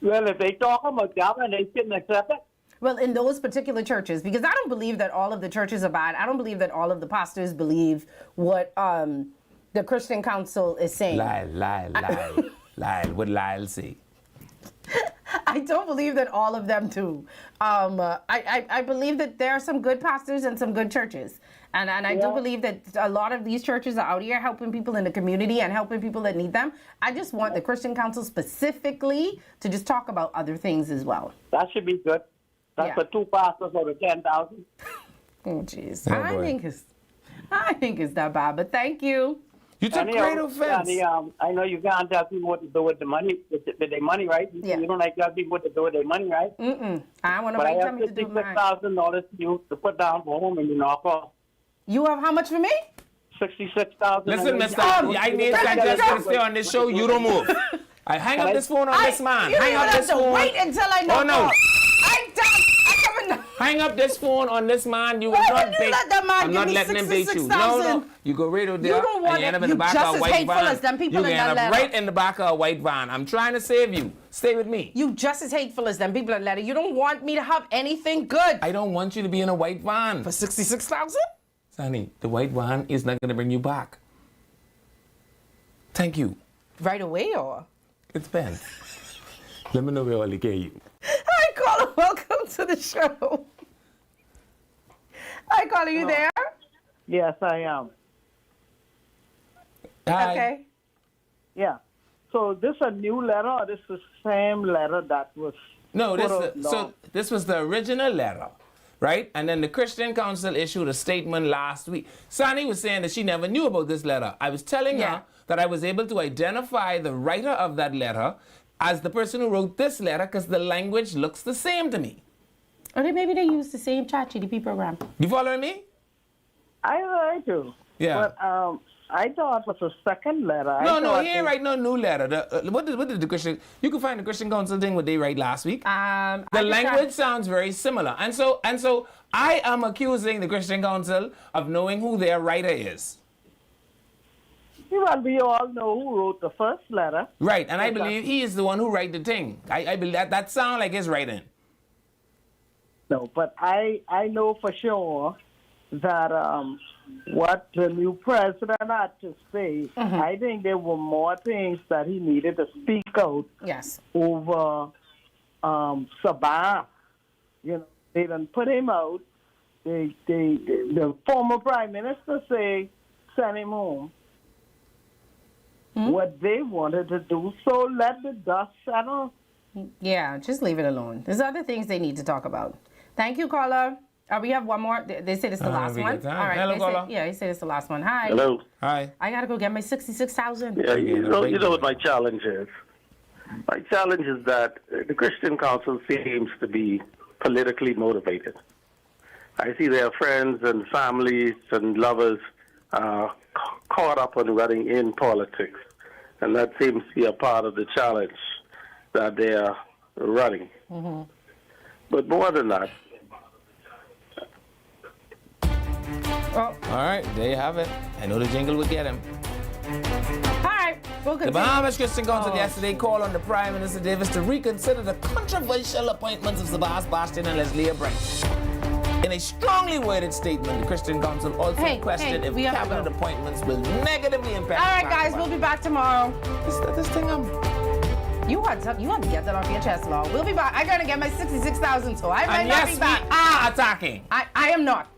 Well, if they talk about gambling, they shouldn't accept it. Well, in those particular churches, because I don't believe that all of the churches are bad. I don't believe that all of the pastors believe what the Christian Council is saying. Lyle. What Lyle say? I don't believe that all of them do. I believe that there are some good pastors and some good churches. And I do believe that a lot of these churches are out here helping people in the community and helping people that need them. I just want the Christian Council specifically to just talk about other things as well. That should be good. That's for 2 pastors over 10,000. Oh, jeez. I think it's that bad, but thank you. You took great offense. I know you can't tell people what to do with the money, with their money, right? You don't like tell people what to do with their money, right? I want to wait for me to do mine. $66,000 to put down for home and you knock off. You have how much for me? $66,000. Listen, mister, I need to stay on this show. You don't move. I hang up this phone on this man. Hang up this phone. Wait until I know. Oh, no. I'm done. Hang up this phone on this man. You will not bait. I'm not letting him bait you. No. You go right over there. You don't want and you end up it. in the back of a white van. As them people you end up right in the back of a white van. I'm trying to save you. Stay with me. You just as hateful as them people in letter. You don't want me to have anything good. I don't want you to be in a white van. For $66,000? Sonny, the white van is not going to bring you back. Thank you. Right away, or? It depends. Let me know where I'll get you. Hi, caller. Welcome to the show. Hi, caller. You there? Yes, I am. Hi. Okay. Yeah. So this a new letter, or this is the same letter that was? No, this was the original letter, right? And then the Christian Council issued a statement last week. Sonny was saying that she never knew about this letter. I was telling her that I was able to identify the writer of that letter as the person who wrote this letter because the language looks the same to me. Or maybe they use the same ChatGPT program. You following me? I do. Yeah. But I thought it was a second letter. No, he ain't write no new letter. What did the Christian... You can find the Christian Council thing what they write last week. The language sounds very similar. And so I am accusing the Christian Council of knowing who their writer is. Well, we all know who wrote the first letter. Right, and I believe he is the one who wrote the thing. I believe that sounds like his writing. No, but I know for sure that what the new president had to say, I think there were more things that he needed to speak out over Sabah. You know, they didn't put him out. The former prime minister say send him home. What they wanted to do, so let the dust settle. Yeah, just leave it alone. There's other things they need to talk about. Thank you, caller. We have one more. They say it's the last one. All right. Hello, Gola. They say it's the last one. Hi. Hello. Hi. I gotta go get my 66,000. Yeah, you know what my challenge is? My challenge is that the Christian Council seems to be politically motivated. I see their friends and families and lovers caught up on running in politics, and that seems to be a part of the challenge that they are running. Mm-hmm. But more than that. All right, there you have it. I know the jingle would get him. Hi. The Bahamas Christian Council yesterday called on the Prime Minister Davis to reconsider the controversial appointments of Sabas Bastian and Leslie Bright. In a strongly worded statement, the Christian Council also questioned if cabinet appointments will negatively impact. All right, guys, we'll be back tomorrow. This thing, you had to get that off your chest, Law. We'll be back. I'm gonna get my 66,000, so I might and not yes, be back. We are attacking. I am not.